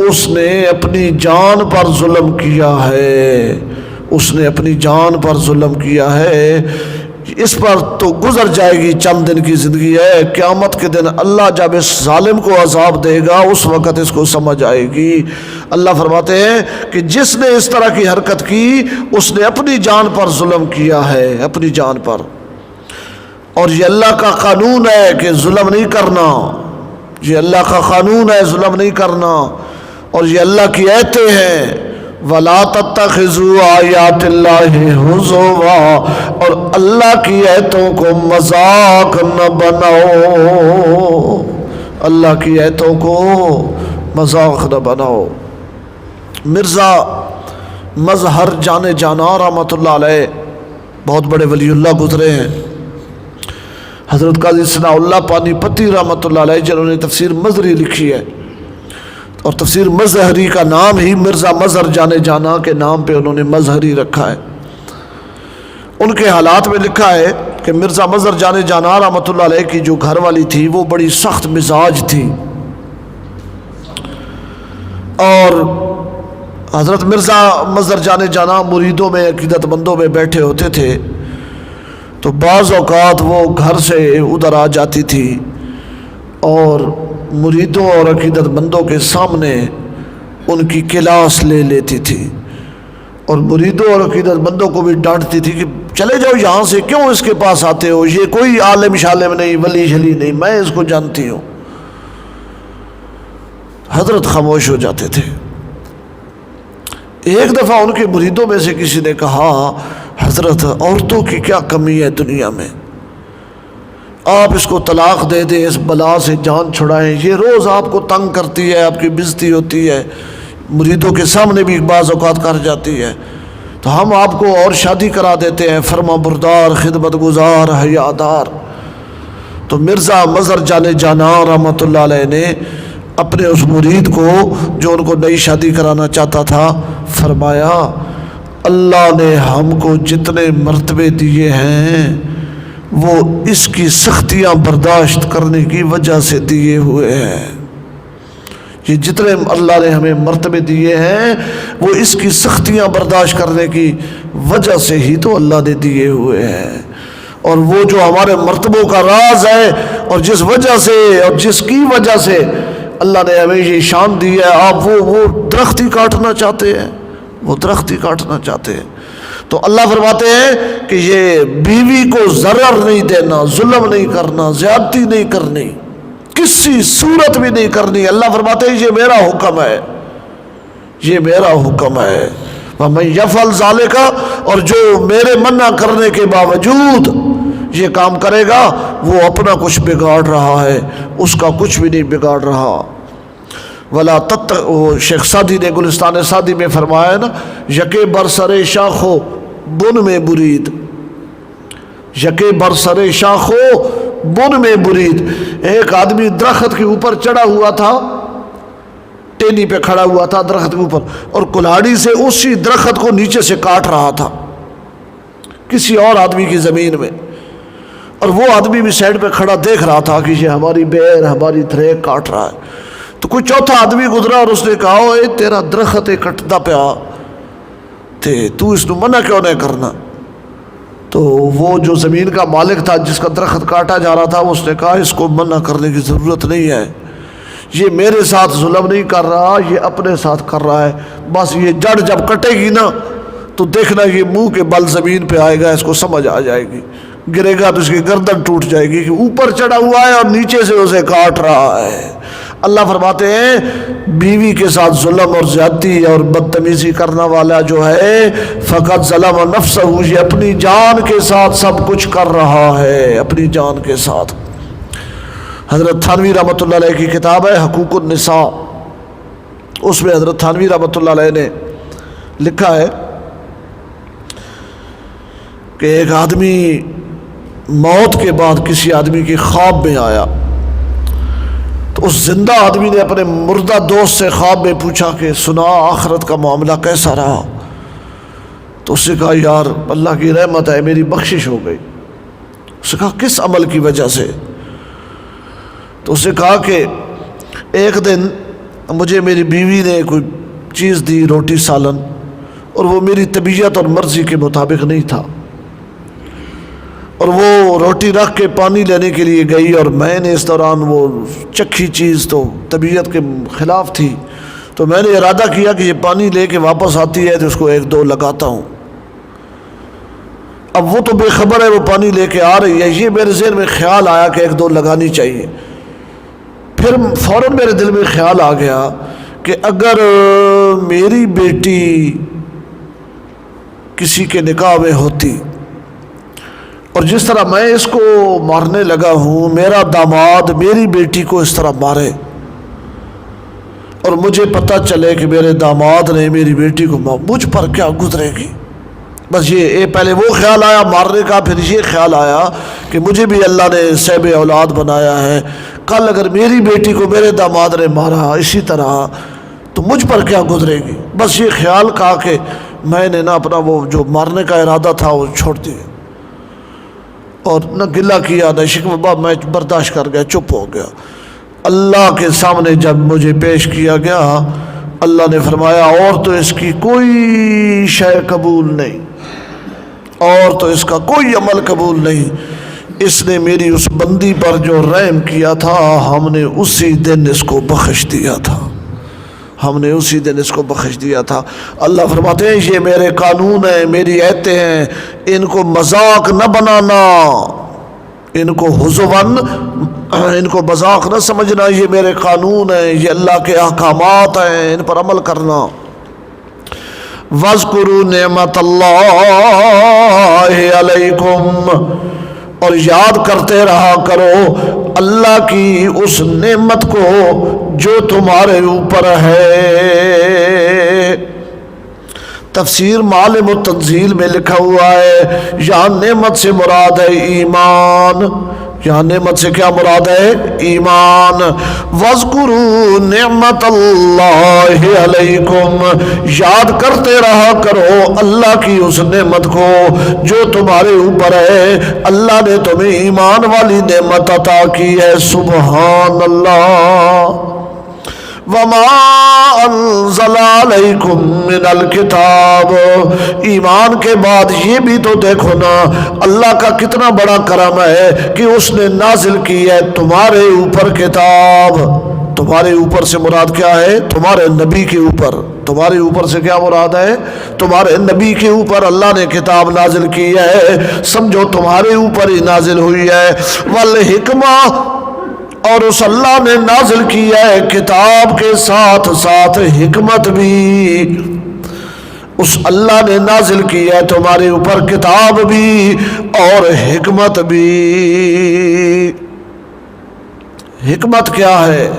اس نے اپنی جان پر ظلم کیا ہے، اس نے اپنی جان پر ظلم کیا ہے۔ اس پر تو گزر جائے گی، چند دن کی زندگی ہے، قیامت کے دن اللہ جب اس ظالم کو عذاب دے گا اس وقت اس کو سمجھ آئے گی۔ اللہ فرماتے ہیں کہ جس نے اس طرح کی حرکت کی اس نے اپنی جان پر ظلم کیا ہے، اپنی جان پر۔ اور یہ اللہ کا قانون ہے کہ ظلم نہیں کرنا، یہ اللہ کا قانون ہے ظلم نہیں کرنا، اور یہ اللہ کی آیتیں ہیں۔ وَلَا تَتَّخِذُوا آیَاتِ اللَّهِ هُزُوًا، اور اللہ کی آیتوں کو مذاق نہ بناؤ، اللہ کی آیتوں کو مذاق نہ بناؤ۔ مرزا مظہر جان جانا رحمۃ اللہ علیہ بہت بڑے ولی اللہ گزرے ہیں۔ حضرت قاضی ثناء اللہ پانی پتی رحمۃ اللہ علیہ جنہوں نے تفسیر مظہری لکھی ہے، اور تفسیر مظہری کا نام ہی مرزا مظہر جانے جانا کے نام پہ انہوں نے مظہری رکھا ہے۔ ان کے حالات میں لکھا ہے کہ مرزا مظہر جانے جانا رحمۃ اللہ علیہ کی جو گھر والی تھی وہ بڑی سخت مزاج تھی، اور حضرت مرزا مظہر جانے جانا مریدوں میں عقیدت مندوں میں بیٹھے ہوتے تھے، تو بعض اوقات وہ گھر سے ادھر آ جاتی تھی اور مریدوں اور عقیدت مندوں کے سامنے ان کی کلاس لے لیتی تھی، اور مریدوں اور عقیدت مندوں کو بھی ڈانٹتی تھی کہ چلے جاؤ یہاں سے، کیوں اس کے پاس آتے ہو، یہ کوئی عالم شالم نہیں، ولی شلی نہیں، میں اس کو جانتی ہوں۔ حضرت خاموش ہو جاتے تھے۔ ایک دفعہ ان کے مریدوں میں سے کسی نے کہا حضرت عورتوں کی کیا کمی ہے دنیا میں، آپ اس کو طلاق دے دیں، اس بلا سے جان چھڑائیں، یہ روز آپ کو تنگ کرتی ہے، آپ کی بےزتی ہوتی ہے، مریدوں کے سامنے بھی بعض اوقات کر جاتی ہے، تو ہم آپ کو اور شادی کرا دیتے ہیں، فرما بردار، خدمت گزار، حیادار۔ تو مرزا مظہر جانے جانا رحمۃ اللہ علیہ نے اپنے اس مرید کو جو ان کو نئی شادی کرانا چاہتا تھا فرمایا، اللہ نے ہم کو جتنے مرتبے دیے ہیں وہ اس کی سختیاں برداشت کرنے کی وجہ سے دیے ہوئے ہیں، یہ جتنے اللہ نے ہمیں مرتبے دیے ہیں وہ اس کی سختیاں برداشت کرنے کی وجہ سے ہی تو اللہ نے دیے ہوئے ہیں، اور وہ جو ہمارے مرتبوں کا راز ہے اور جس وجہ سے اور جس کی وجہ سے اللہ نے ہمیں یہ شان دی ہے، آپ وہ درخت ہی کاٹنا چاہتے ہیں، وہ درخت ہی کاٹنا چاہتے ہیں۔ تو اللہ فرماتے ہیں کہ یہ بیوی کو ضرر نہیں دینا، ظلم نہیں کرنا، زیادتی نہیں کرنی، کسی صورت بھی نہیں کرنی۔ اللہ فرماتے ہیں یہ میرا حکم ہے، یہ میرا حکم ہے۔ وَمَن يَفْعَلْ ذَلِكَ، اور جو میرے منع کرنے کے باوجود یہ کام کرے گا وہ اپنا کچھ بگاڑ رہا ہے، اس کا کچھ بھی نہیں بگاڑ رہا۔ ولا شیخ سعدی نے گلستان سعدی میں فرمایا نا، یکے برسر شاخو بن میں برید، یکے برسر شاخو بن میں برید۔ ایک آدمی درخت کے اوپر چڑھا ہوا تھا، ٹہنی پہ کھڑا ہوا تھا درخت کے اوپر، اور کلہاڑی سے اسی درخت کو نیچے سے کاٹ رہا تھا کسی اور آدمی کی زمین میں، اور وہ آدمی بھی سائڈ پہ کھڑا دیکھ رہا تھا کہ یہ ہماری بیر ہماری تھریک کاٹ رہا ہے۔ تو کوئی چوتھا آدمی گزرا اور اس نے کہا اے تیرا درخت کٹدا پیا تے تو اس کو منع کیوں نہیں کرنا؟ تو وہ جو زمین کا مالک تھا جس کا درخت کاٹا جا رہا تھا، اس نے کہا اس کو منع کرنے کی ضرورت نہیں ہے، یہ میرے ساتھ ظلم نہیں کر رہا، یہ اپنے ساتھ کر رہا ہے، بس یہ جڑ جب کٹے گی نا تو دیکھنا یہ منہ کے بل زمین پہ آئے گا، اس کو سمجھ آ جائے گی، گرے گا تو اس کی گردن ٹوٹ جائے گی کہ اوپر چڑھا ہوا ہے اور نیچے سے اسے کاٹ رہا ہے۔ اللہ فرماتے ہیں بیوی کے ساتھ ظلم اور زیادتی اور بدتمیزی کرنے والا جو ہے فقط ظلم و نفسہ، یہ اپنی جان کے ساتھ سب کچھ کر رہا ہے، اپنی جان کے ساتھ۔ حضرت تھانوی رحمۃ اللہ علیہ کی کتاب ہے حقوق النساء، اس میں حضرت تھانوی رحمۃ اللہ علیہ نے لکھا ہے کہ ایک آدمی موت کے بعد کسی آدمی کی خواب میں آیا، تو اس زندہ آدمی نے اپنے مردہ دوست سے خواب میں پوچھا کہ سنا آخرت کا معاملہ کیسا رہا؟ تو اس نے کہا یار اللہ کی رحمت ہے، میری بخشش ہو گئی۔ اس نے کہا کس عمل کی وجہ سے؟ تو اس نے کہا کہ ایک دن مجھے میری بیوی نے کوئی چیز دی، روٹی سالن، اور وہ میری طبیعت اور مرضی کے مطابق نہیں تھا، اور وہ روٹی رکھ کے پانی لینے کے لیے گئی، اور میں نے اس دوران وہ چکھی چیز تو طبیعت کے خلاف تھی، تو میں نے ارادہ کیا کہ یہ پانی لے کے واپس آتی ہے تو اس کو ایک دو لگاتا ہوں۔ اب وہ تو بے خبر ہے وہ پانی لے کے آ رہی ہے، یہ میرے ذہن میں خیال آیا کہ ایک دو لگانی چاہیے۔ پھر فوراً میرے دل میں خیال آ گیا کہ اگر میری بیٹی کسی کے نکاح میں ہوتی اور جس طرح میں اس کو مارنے لگا ہوں، میرا داماد میری بیٹی کو اس طرح مارے اور مجھے پتہ چلے کہ میرے داماد نے میری بیٹی کو مجھ پر کیا گزرے گی؟ بس یہ پہلے وہ خیال آیا مارنے کا، پھر یہ خیال آیا کہ مجھے بھی اللہ نے صاحب اولاد بنایا ہے، کل اگر میری بیٹی کو میرے داماد نے مارا اسی طرح تو مجھ پر کیا گزرے گی؟ بس یہ خیال کہا کہ میں نے نا اپنا وہ جو مارنے کا ارادہ تھا وہ چھوڑ دیا، اور نہ گلہ کیا نہ شکوہ، میں برداشت کر گیا، چپ ہو گیا۔ اللہ کے سامنے جب مجھے پیش کیا گیا، اللہ نے فرمایا اور تو اس کی کوئی شے قبول نہیں، اور تو اس کا کوئی عمل قبول نہیں، اس نے میری اس بندی پر جو رحم کیا تھا ہم نے اسی دن اس کو بخش دیا تھا، ہم نے اسی دن اس کو بخش دیا تھا۔ اللہ فرماتے ہیں یہ میرے قانون ہیں، میری ایتیں ہیں، ان کو مذاق نہ بنانا، ان کو حضواً، ان کو مذاق نہ سمجھنا، یہ میرے قانون ہیں، یہ اللہ کے احکامات ہیں، ان پر عمل کرنا۔ وَاذْكُرُوا نِعْمَةَ اللَّهِ عَلَيْكُمْ، اور یاد کرتے رہا کرو اللہ کی اس نعمت کو جو تمہارے اوپر ہے۔ تفسیر معالم التنزیل میں لکھا ہوا ہے یہاں نعمت سے مراد ہے ایمان، یہاں نعمت سے کیا مراد ہے؟ ایمان۔ وَاذْكُرُوا نِعْمَةَ اللَّهِ عَلَيْكُمْ، یاد کرتے رہا کرو اللہ کی اس نعمت کو جو تمہارے اوپر ہے، اللہ نے تمہیں ایمان والی نعمت عطا کی ہے، سبحان اللہ۔ وَمَا أَنزَلَ عَلَيْكُم مِّنَ الْكِتَابِ، ایمان کے بعد یہ بھی تو دیکھو نا اللہ کا کتنا بڑا کرم ہے کہ اس نے نازل کی ہے تمہارے اوپر کتاب۔ تمہارے اوپر سے مراد کیا ہے؟ تمہارے نبی کے اوپر۔ تمہارے اوپر سے کیا مراد ہے؟ تمہارے نبی کے اوپر اللہ نے کتاب نازل کی ہے، سمجھو تمہارے اوپر ہی نازل ہوئی ہے۔ والحکمہ، اور اس اللہ نے نازل کی ہے کتاب کے ساتھ ساتھ حکمت بھی، اس اللہ نے نازل کی ہے تمہارے اوپر کتاب بھی اور حکمت بھی۔ حکمت کیا ہے؟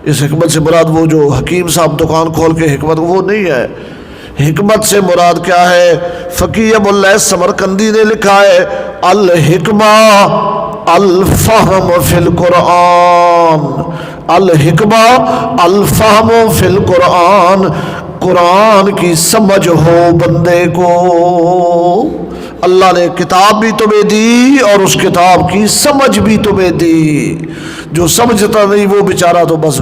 اس حکمت سے مراد وہ جو حکیم صاحب دکان کھول کے حکمت، وہ نہیں ہے۔ حکمت سے مراد کیا ہے؟ فقیہ ابو اللہ سمرقندی نے لکھا ہے الحکمہ الفہم فی القرآن، الحکمہ الفہم فی القرآن، قرآن کی سمجھ ہو بندے کو۔ اللہ نے کتاب بھی تمہیں دی اور اس کتاب کی سمجھ بھی تمہیں دی۔ جو سمجھتا نہیں وہ بیچارہ تو بس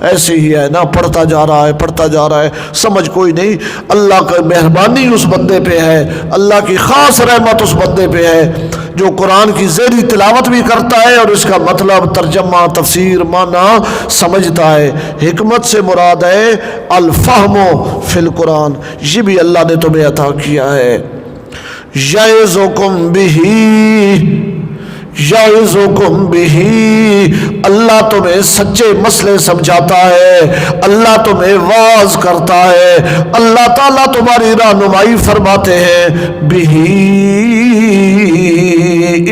ایسے ہی ہے نا، پڑھتا جا رہا ہے، سمجھ کوئی نہیں۔ اللہ کی مہربانی اس بندے پہ ہے، اللہ کی خاص رحمت اس بندے پہ ہے جو قرآن کی ذیلی تلاوت بھی کرتا ہے اور اس کا مطلب، ترجمہ، تفسیر، معنی سمجھتا ہے۔ حکمت سے مراد ہے الفہم فی القرآن، یہ بھی اللہ نے تمہیں عطا کیا ہے۔ یعظکم بہ، یعظکم بہ، اللہ تمہیں سچے مسئلے سمجھاتا ہے، اللہ تمہیں واعظ کرتا ہے، اللہ تعالیٰ تمہاری رہنمائی فرماتے ہیں بہ،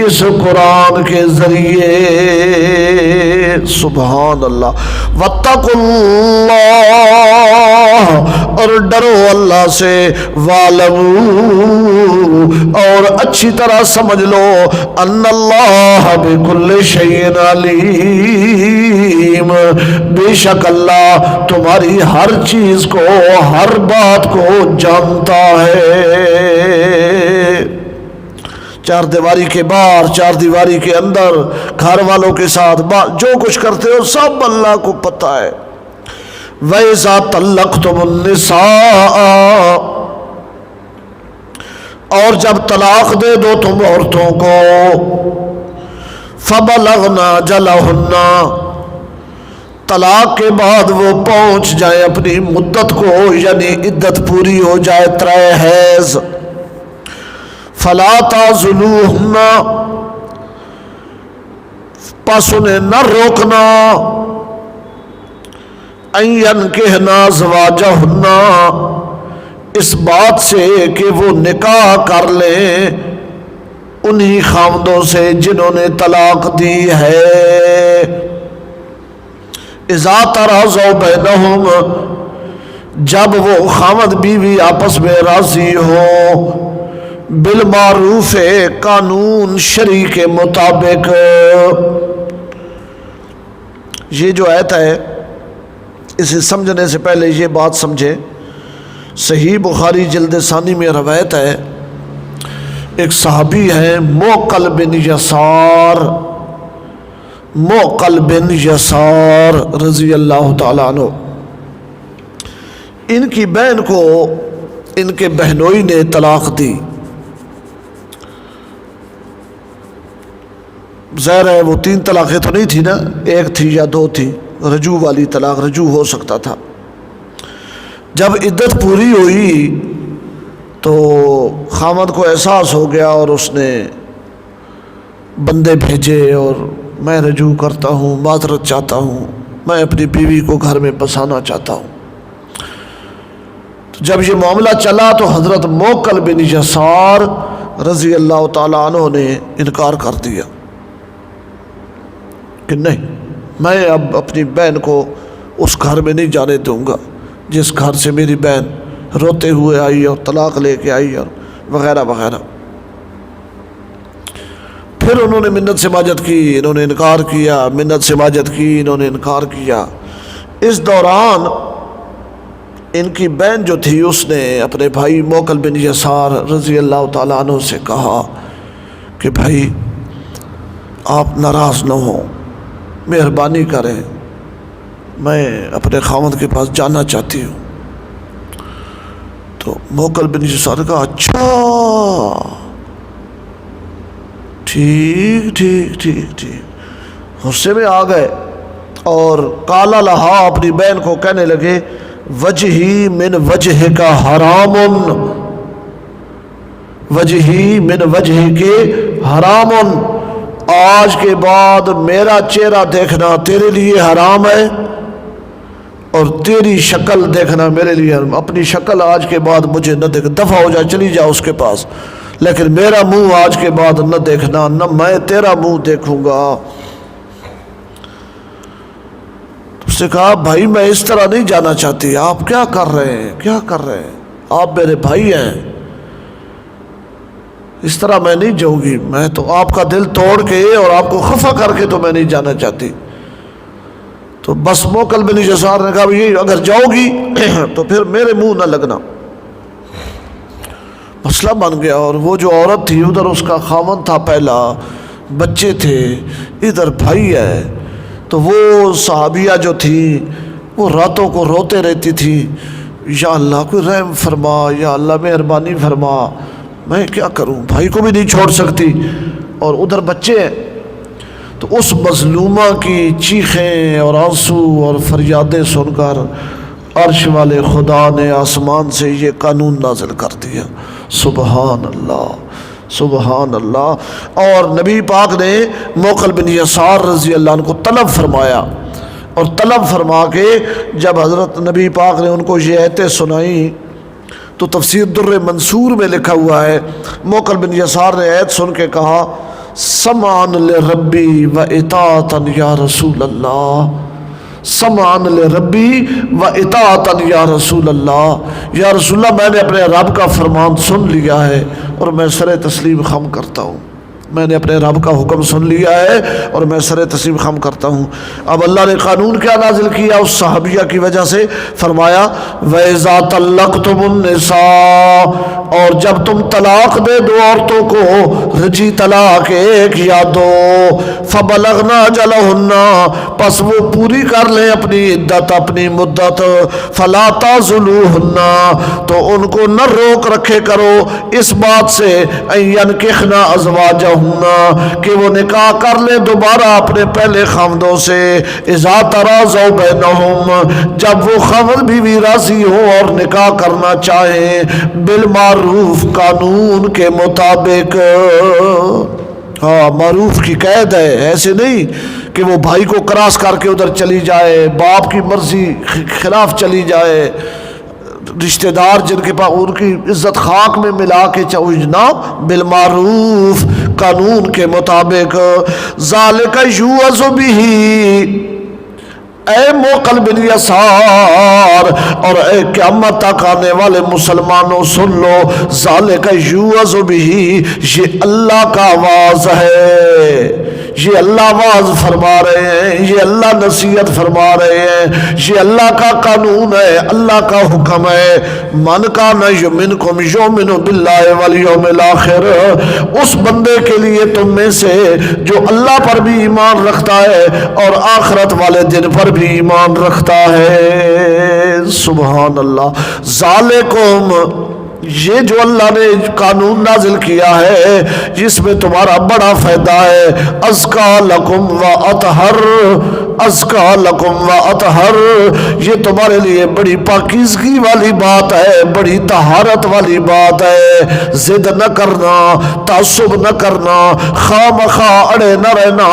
اس قرآن کے ذریعے۔ سبحان اللہ۔ واتقوا اللہ، اور ڈرو اللہ سے، وَاعْلَمُوا، اور اچھی طرح سمجھ لو، ان اللہ بکل شیء علیم، بے شک اللہ تمہاری ہر چیز کو، ہر بات کو جانتا ہے۔ چار دیواری کے باہر، چار دیواری کے اندر، گھر والوں کے ساتھ جو کچھ کرتے ہو سب اللہ کو پتہ ہے۔ وَإِذَا طَلَّقْتُمُ النِّسَاءَ، اور جب طلاق دے دو تم عورتوں کو، فَبَلَغْنَ أَجَلَهُنَّ، طلاق کے بعد وہ پہنچ جائے اپنی مدت کو، یعنی عدت پوری ہو جائے، 3 حیض، فَلَا تَعْضُلُوهُنَّ، پس انہیں نہ روکنا، أَن يَنكِحْنَ أَزْوَاجَهُنَّ، اس بات سے کہ وہ نکاح کر لیں انہی خاوندوں سے جنہوں نے طلاق دی ہے۔ اذا تراضوا بینہم، جب وہ خاوند بیوی آپس میں راضی ہو، بالمعروف، قانون شرعی کے مطابق۔ یہ جو آیت ہے اسے سمجھنے سے پہلے یہ بات سمجھیں، صحیح بخاری جلد ثانی میں روایت ہے، ایک صحابی ہیں موقل بن یسار، موقل بن یسار رضی اللہ تعالیٰ عنہ، ان کی بہن کو ان کے بہنوئی نے طلاق دی۔ ظاہر ہے وہ 3 طلاقیں تو نہیں تھی نا، 1 تھی یا 2 تھی، رجوع والی طلاق، رجوع ہو سکتا تھا۔ جب عدت پوری ہوئی تو خاوند کو احساس ہو گیا اور اس نے بندے بھیجے اور میں رجوع کرتا ہوں، معذرت چاہتا ہوں، میں اپنی بیوی کو گھر میں بسانا چاہتا ہوں۔ تو جب یہ معاملہ چلا تو حضرت موقل بن یسار رضی اللہ تعالیٰ عنہ نے انکار کر دیا کہ نہیں، میں اب اپنی بہن کو اس گھر میں نہیں جانے دوں گا جس گھر سے میری بہن روتے ہوئے آئی اور طلاق لے کے آئی اور وغیرہ وغیرہ۔ پھر انہوں نے منت سماجت کی، انہوں نے انکار کیا، منت سماجت کی، انہوں نے انکار کیا۔ اس دوران ان کی بہن جو تھی اس نے اپنے بھائی موقل بن یسار رضی اللہ تعالیٰ عنہ سے کہا کہ بھائی آپ ناراض نہ ہوں، مہربانی کریں، میں اپنے خاوند کے پاس جانا چاہتی ہوں۔ تو موقل بن یسار نے کہا اچھا ٹھیک ٹھیک ٹھیک ٹھیک، غصے میں آ گئے اور کالا لہا اپنی بہن کو کہنے لگے وجہی من وجہ کا حرام، وجہی من وجہ کے حرام، آج کے بعد میرا چہرہ دیکھنا تیرے لیے حرام ہے اور تیری شکل دیکھنا میرے لیے حرام۔ اپنی شکل آج کے بعد مجھے نہ دیکھ، دفع ہو جا، چلی جا اس کے پاس، لیکن میرا منہ آج کے بعد نہ دیکھنا، نہ میں تیرا منہ دیکھوں گا۔ اس نے کہا بھائی میں اس طرح نہیں جانا چاہتی، آپ کیا کر رہے ہیں، کیا کر رہے ہیں، آپ میرے بھائی ہیں، اس طرح میں نہیں جاؤں گی، میں تو آپ کا دل توڑ کے اور آپ کو خفا کر کے تو میں نہیں جانا چاہتی۔ تو بس موکل بن یسار نے کہا یہ اگر جاؤ گی تو پھر میرے منہ نہ لگنا۔ مسئلہ بن گیا، اور وہ جو عورت تھی ادھر اس کا خاوند تھا پہلا، بچے تھے، ادھر بھائی ہے، تو وہ صحابیہ جو تھی وہ راتوں کو روتے رہتی تھی، یا اللہ کوئی رحم فرما، یا اللہ مہربانی فرما، میں کیا کروں، بھائی کو بھی نہیں چھوڑ سکتی اور ادھر بچے ہیں۔ تو اس مظلومہ کی چیخیں اور آنسو اور فریادیں سن کر عرش والے خدا نے آسمان سے یہ قانون نازل کر دیا، سبحان اللہ سبحان اللہ۔ اور نبی پاک نے موقل بن یسار رضی اللہ عنہ کو طلب فرمایا، اور طلب فرما کے جب حضرت نبی پاک نے ان کو یہ آیتیں سنائیں تو تفسیر در منصور میں لکھا ہوا ہے، موقل بن یسار نے آیت سن کے کہا سمعن لربی و اطاعتن یا رسول اللہ، سمعن لربی و اطاعتن یا رسول اللہ، یا رسول اللہ میں نے اپنے رب کا فرمان سن لیا ہے اور میں سر تسلیم خم کرتا ہوں، میں نے اپنے رب کا حکم سن لیا ہے اور میں سر تسلیم خم کرتا ہوں۔ اب اللہ نے قانون کیا نازل کیا اس صحابیہ کی وجہ سے، فرمایا وَإِذَا طَلَّقْتُمُ النِّسَاءَ، اور جب تم طلاق دے دو عورتوں کو، رجی طلاق ایک یا دو، فَبَلَغْنَا أَجَلَهُنَّ، پس وہ پوری کر لیں اپنی عدت اپنی مدت، فَلَا تَعْضُلُوهُنَّ، تو ان کو نہ روک رکھے کرو اس بات سے أَن يَنكِحْنَ أَزْوَاجَهُنَّ، کہ وہ نکاح کر لیں دوبارہ اپنے پہلے خاوندوں سے، اذا تراضوا بینہم، جب وہ خاوند بیوی راضی ہو اور نکاح کرنا چاہیں، بالمعروف قانون کے مطابق۔ ہاں معروف کی قید ہے، ایسے نہیں کہ وہ بھائی کو کراس کر کے ادھر چلی جائے، باپ کی مرضی خلاف چلی جائے، رشتہ دار جن کے پاس ان کی عزت خاک میں ملا کے چوجنا، بالمعروف قانون کے مطابق۔ ذالک یوعظ بہ، اے موقل بن یسار اور اے قیامت تک آنے والے مسلمانوں سن لو، ذالک یوعظ بہ، یہ اللہ کا واعظ ہے، یہ اللہ واعظ فرما رہے ہیں، یہ اللہ نصیحت فرما رہے ہیں، یہ اللہ کا قانون ہے، اللہ کا حکم ہے۔ من کان منکم یؤمن باللہ والیوم الآخر، اس بندے کے لیے تم میں سے جو اللہ پر بھی ایمان رکھتا ہے اور آخرت والے دن پر بھی ایمان رکھتا ہے، سبحان اللہ۔ ذالکم، یہ جو اللہ نے قانون نازل کیا ہے جس میں تمہارا بڑا فائدہ ہے، ازکا لکم و اطہر، ازکا لکم و اطہر، یہ تمہارے لیے بڑی پاکیزگی والی بات ہے، بڑی طہارت والی بات ہے۔ ضد نہ کرنا، تعصب نہ کرنا، خواہ مخواہ اڑے نہ رہنا،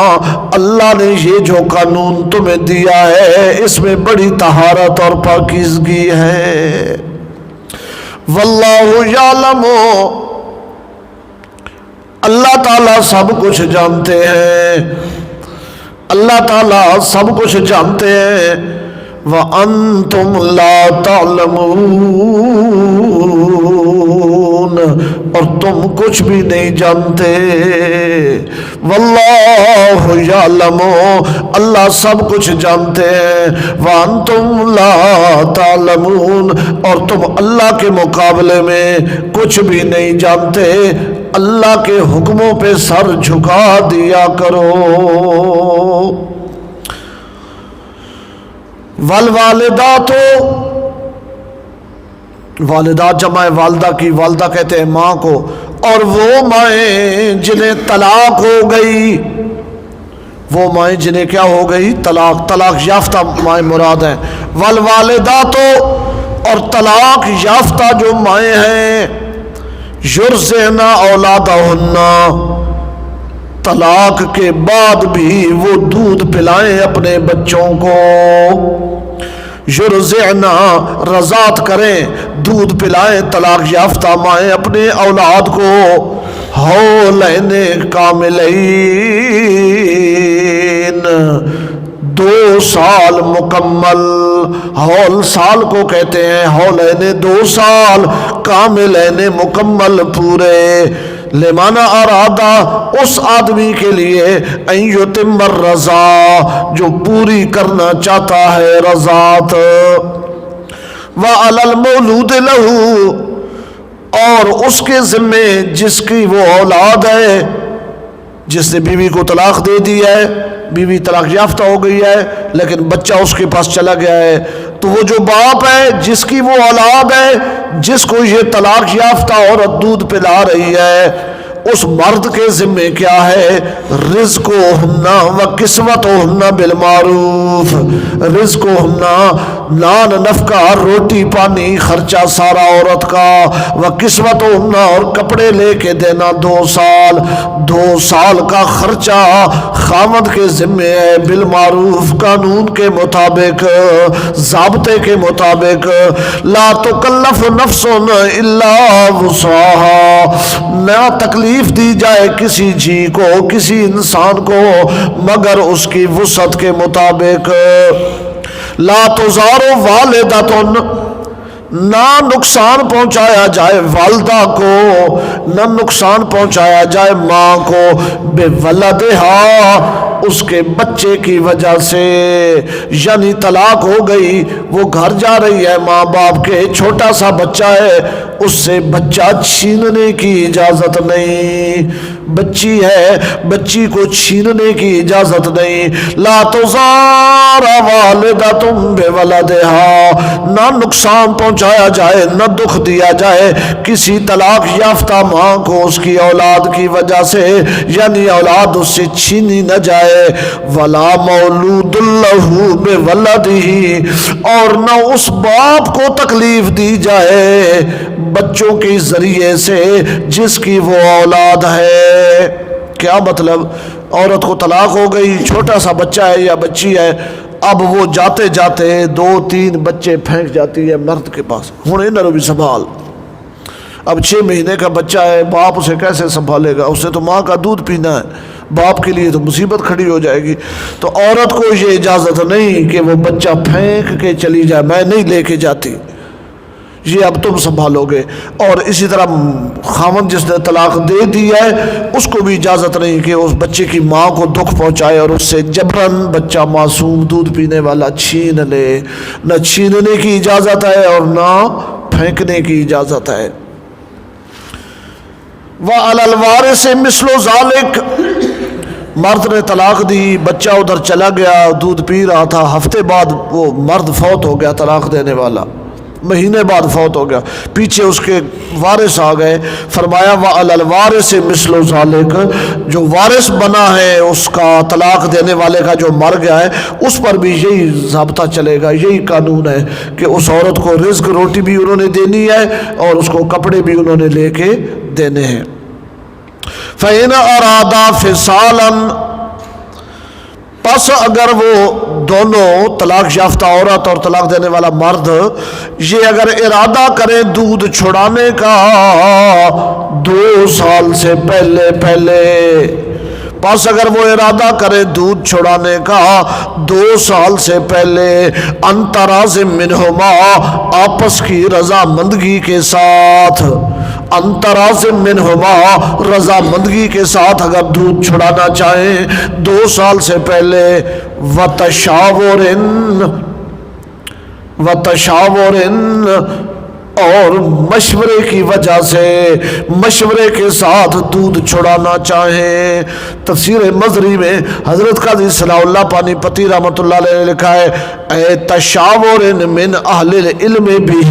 اللہ نے یہ جو قانون تمہیں دیا ہے اس میں بڑی طہارت اور پاکیزگی ہے۔ واللہ یعلم، اللہ تعالیٰ سب کچھ جانتے ہیں، اللہ تعالیٰ سب کچھ جانتے ہیں، وَأَنْتُمْ لَا تَعْلَمُونَ، اور تم کچھ بھی نہیں جانتے۔ واللہ یعلم، اللہ سب کچھ جانتے ہیں، وَأَنْتُمْ لَا تَعْلَمُونَ، اور تم اللہ کے مقابلے میں کچھ بھی نہیں جانتے۔ اللہ کے حکموں پہ سر جھکا دیا کرو۔ والوالدات، والدات جمع والدہ کی، والدہ کہتے ہیں ماں کو، اور وہ مائیں جنہیں طلاق ہو گئی، وہ مائیں جنہیں کیا ہو گئی، طلاق یافتہ مائیں مراد ہیں۔ والوالدات، اور طلاق یافتہ جو مائیں ہیں، یرضعن اولادہن، طلاق کے بعد بھی وہ دودھ پلائیں اپنے بچوں کو، یرضعن رضاعت کریں، دودھ پلائیں طلاق یافتہ مائیں اپنے اولاد کو، حولین کاملین، 2 سال مکمل، ہول سال کو کہتے ہیں، ہولین 2 سال کاملین مکمل پورے، لمن ارادہ اس آدمی کے لیے ان یتم الرضا جو پوری کرنا چاہتا ہے رضاعت، وعلی المولود لہ اور اس کے ذمے جس کی وہ اولاد ہے، جس نے بیوی کو طلاق دے دی ہے، بیوی طلاق یافتہ ہو گئی ہے لیکن بچہ اس کے پاس چلا گیا ہے، تو وہ جو باپ ہے جس کی وہ اولاد ہے جس کو یہ طلاق یافتہ عورت دودھ پلا رہی ہے، اس مرد کے ذمے کیا ہے؟ رزقہن و کسوتہن بالمعروف، رزقہن نان نفقہ روٹی پانی خرچہ سارا عورت کا، و کسوتہن اور کپڑے لے کے دینا 2 سال، 2 سال کا خرچہ خامد کے ذمے ہے بالمعروف قانون کے مطابق، ضابطے کے مطابق، لا تکلف نفس الا وسعها، نہ تکلیف دی جائے کسی جی کو کسی انسان کو مگر اس کی وسعت کے مطابق، لا تزار والدۃ نہ نقصان پہنچایا جائے والدہ کو، نہ نقصان پہنچایا جائے ماں کو، بے ولدہا اس کے بچے کی وجہ سے، یعنی طلاق ہو گئی، وہ گھر جا رہی ہے ماں باپ کے، چھوٹا سا بچہ ہے، اس سے بچہ چھیننے کی اجازت نہیں، بچی ہے بچی کو چھیننے کی اجازت نہیں، لا تزار والدۃ بولدہا نہ نقصان پہنچایا جائے نہ دکھ دیا جائے کسی طلاق یافتہ ماں کو اس کی اولاد کی وجہ سے، یعنی اولاد اس سے چھینی نہ جائے، ولا مولود لہ بولدہ اور نہ اس باپ کو تکلیف دی جائے بچوں کے ذریعے سے جس کی وہ اولاد ہے۔ کیا مطلب؟ عورت کو طلاق ہو گئی، چھوٹا سا بچہ ہے یا بچی ہے، اب وہ جاتے جاتے 2-3 بچے پھینک جاتی ہے مرد کے پاس، ہوں انہوں بھی سنبھال، اب 6 مہینے کا بچہ ہے، باپ اسے کیسے سنبھالے گا؟ اسے تو ماں کا دودھ پینا ہے، باپ کے لیے تو مصیبت کھڑی ہو جائے گی، تو عورت کو یہ اجازت نہیں کہ وہ بچہ پھینک کے چلی جائے، میں نہیں لے کے جاتی، یہ اب تم سنبھالو گے، اور اسی طرح خاوند جس نے طلاق دے دی ہے اس کو بھی اجازت نہیں کہ اس بچے کی ماں کو دکھ پہنچائے اور اس سے جبراً بچہ معصوم دودھ پینے والا چھین لے، نہ چھیننے کی اجازت ہے اور نہ پھینکنے کی اجازت ہے۔ وَعَلَى الْوَارِثِ مِثْلُ ذَلِكَ مرد نے طلاق دی، بچہ ادھر چلا گیا دودھ پی رہا تھا، ہفتے بعد وہ مرد فوت ہو گیا، طلاق دینے والا مہینے بعد فوت ہو گیا، پیچھے اس کے وارث آ گئے، فرمایا وَعَلَى الْوَارِثِ مِثْلُ ذَلِكَ جو وارث بنا ہے اس کا طلاق دینے والے کا جو مر گیا ہے اس پر بھی یہی ضابطہ چلے گا، یہی قانون ہے کہ اس عورت کو رزق روٹی بھی انہوں نے دینی ہے اور اس کو کپڑے بھی انہوں نے لے کے دینے ہیں۔ فَإِنْ أَرَادَا فِصَالًا پس اگر وہ دونوں طلاق یافتہ عورت اور طلاق دینے والا مرد یہ اگر ارادہ کرے دودھ چھڑانے کا 2 سال سے پہلے پس اگر وہ ارادہ کرے دودھ چھڑانے کا 2 سال سے پہلے، انتراز منہما آپس کی رضامندگی کے ساتھ، انتراز منہما رضامندگی کے ساتھ اگر دودھ چھڑانا چاہیں 2 سال سے پہلے، وتشاورن اور مشورے کی وجہ سے، مشورے کے ساتھ دودھ چھڑانا چاہیں۔ تفسیر مظری میں حضرت قاضی صلاح اللہ پانی پتی رحمۃ اللہ علیہ نے لکھا ہے اے تشاورن من اہل العلم بھی،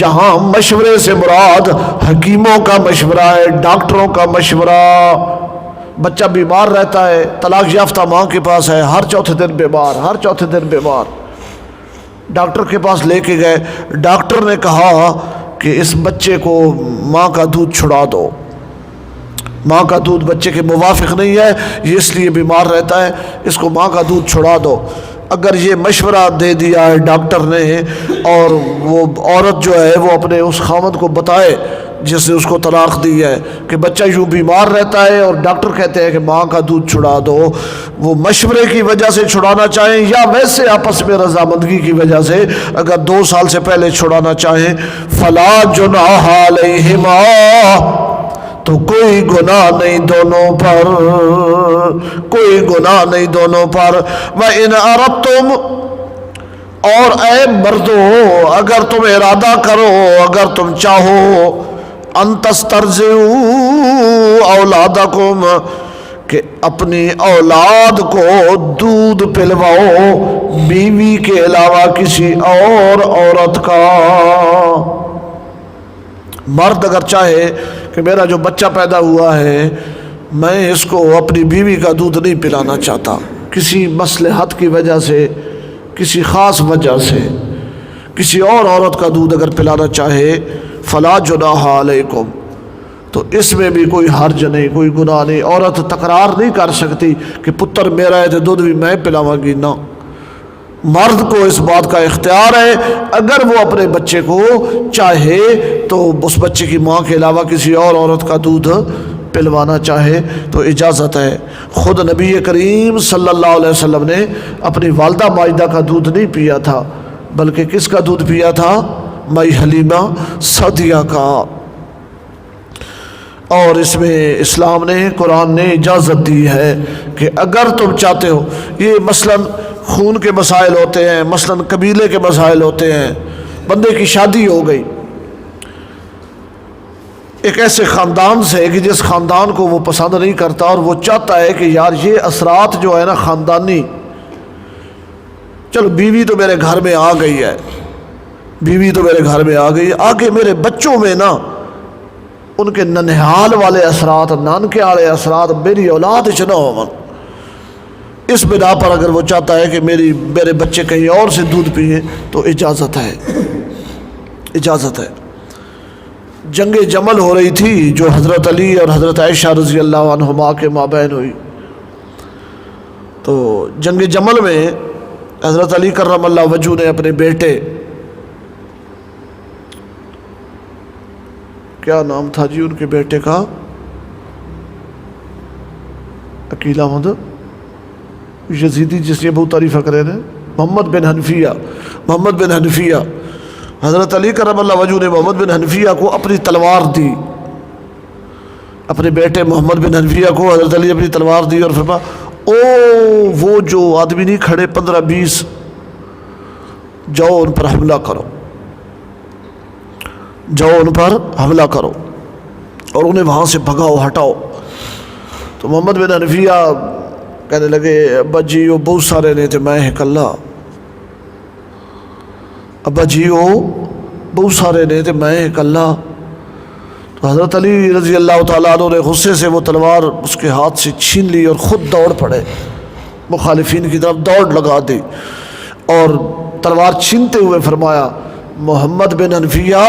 یہاں مشورے سے مراد حکیموں کا مشورہ ہے، ڈاکٹروں کا مشورہ۔ بچہ بیمار رہتا ہے، طلاق یافتہ ماں کے پاس ہے، ہر چوتھے دن بیمار، ڈاکٹر کے پاس لے کے گئے، ڈاکٹر نے کہا کہ اس بچے کو ماں کا دودھ چھڑا دو، ماں کا دودھ بچے کے موافق نہیں ہے، یہ اس لیے بیمار رہتا ہے، اس کو ماں کا دودھ چھڑا دو۔ اگر یہ مشورہ دے دیا ہے ڈاکٹر نے اور وہ عورت جو ہے وہ اپنے اس خاوند کو بتائے جس نے اس کو طلاق دی ہے کہ بچہ یوں بیمار رہتا ہے اور ڈاکٹر کہتے ہیں کہ ماں کا دودھ چھڑا دو، وہ مشورے کی وجہ سے چھڑانا چاہیں یا ویسے آپس میں رضامندگی کی وجہ سے اگر 2 سال سے پہلے چھڑانا چاہیں، فلا جناح علیہما، تو کوئی گناہ نہیں دونوں پر، کوئی گناہ نہیں دونوں پر۔ وَإِنْ أَرَدْتُمْ، اور اے مردو اگر تم ارادہ کرو، اگر تم چاہو، ان تسترضعوا اولادکم، کہ اپنی اولاد کو دودھ پلواؤ بیوی کے علاوہ کسی اور عورت کا۔ مرد اگر چاہے کہ میرا جو بچہ پیدا ہوا ہے میں اس کو اپنی بیوی کا دودھ نہیں پلانا چاہتا، کسی مصلحت کی وجہ سے، کسی خاص وجہ سے کسی اور عورت کا دودھ اگر پلانا چاہے، فلا جناح علیکم، تو اس میں بھی کوئی حرج نہیں، کوئی گناہ نہیں۔ عورت تکرار نہیں کر سکتی کہ پتر میرا ہے تو دودھ بھی میں پلاواں گی، نہ، مرد کو اس بات کا اختیار ہے، اگر وہ اپنے بچے کو چاہے تو اس بچے کی ماں کے علاوہ کسی اور عورت کا دودھ پلوانا چاہے تو اجازت ہے۔ خود نبی کریم صلی اللہ علیہ وسلم نے اپنی والدہ ماجدہ کا دودھ نہیں پیا تھا، بلکہ کس کا دودھ پیا تھا؟ مائی حلیمہ سعدیہ کا۔ اور اس میں اسلام نے، قرآن نے اجازت دی ہے کہ اگر تم چاہتے ہو، یہ مثلاً خون کے مسائل ہوتے ہیں، مثلاً قبیلے کے مسائل ہوتے ہیں، بندے کی شادی ہو گئی ایک ایسے خاندان سے کہ جس خاندان کو وہ پسند نہیں کرتا اور وہ چاہتا ہے کہ یار یہ اثرات جو ہے نا خاندانی، چلو بیوی تو میرے گھر میں آ گئی ہے، بیوی تو میرے گھر میں آ گئی، آگے میرے بچوں میں نا ان کے ننہال والے اثرات، نانکے والے اثرات میری اولاد نہ ہو، اس بنا پر اگر وہ چاہتا ہے کہ میرے بچے کہیں اور سے دودھ پئیں تو اجازت ہے، اجازت ہے۔ جنگ جمل ہو رہی تھی جو حضرت علی اور حضرت عائشہ رضی اللہ عنہما کے مابین ہوئی، تو جنگ جمل میں حضرت علی کرم اللہ وجہہ نے اپنے بیٹے، کیا نام تھا جی ان کے بیٹے کا؟ عقیل احمد یزیدی، جس نے بہت تعریف کرے نے، محمد بن حنفیہ، حضرت علی کرم اللہ وجہہ نے محمد بن حنفیہ کو اپنی تلوار دی، اپنے بیٹے محمد بن حنفیہ کو حضرت علی اپنی تلوار دی اور فرمایا او وہ جو آدمی نہیں کھڑے 15-20، جاؤ ان پر حملہ کرو، جاؤ ان پر حملہ کرو اور انہیں وہاں سے بھگاؤ، ہٹاؤ۔ تو محمد بن حنفیہ کہنے لگے ابا جی وہ بہت سارے نے تھے، میں اکلا، ابا جی وہ بہت سارے نے تھے، میں اکلا۔ تو حضرت علی رضی اللہ تعالیٰ عنہ نے غصے سے وہ تلوار اس کے ہاتھ سے چھین لی اور خود دوڑ پڑے، مخالفین کی طرف دوڑ لگا دی اور تلوار چھینتے ہوئے فرمایا محمد بن حنفیہ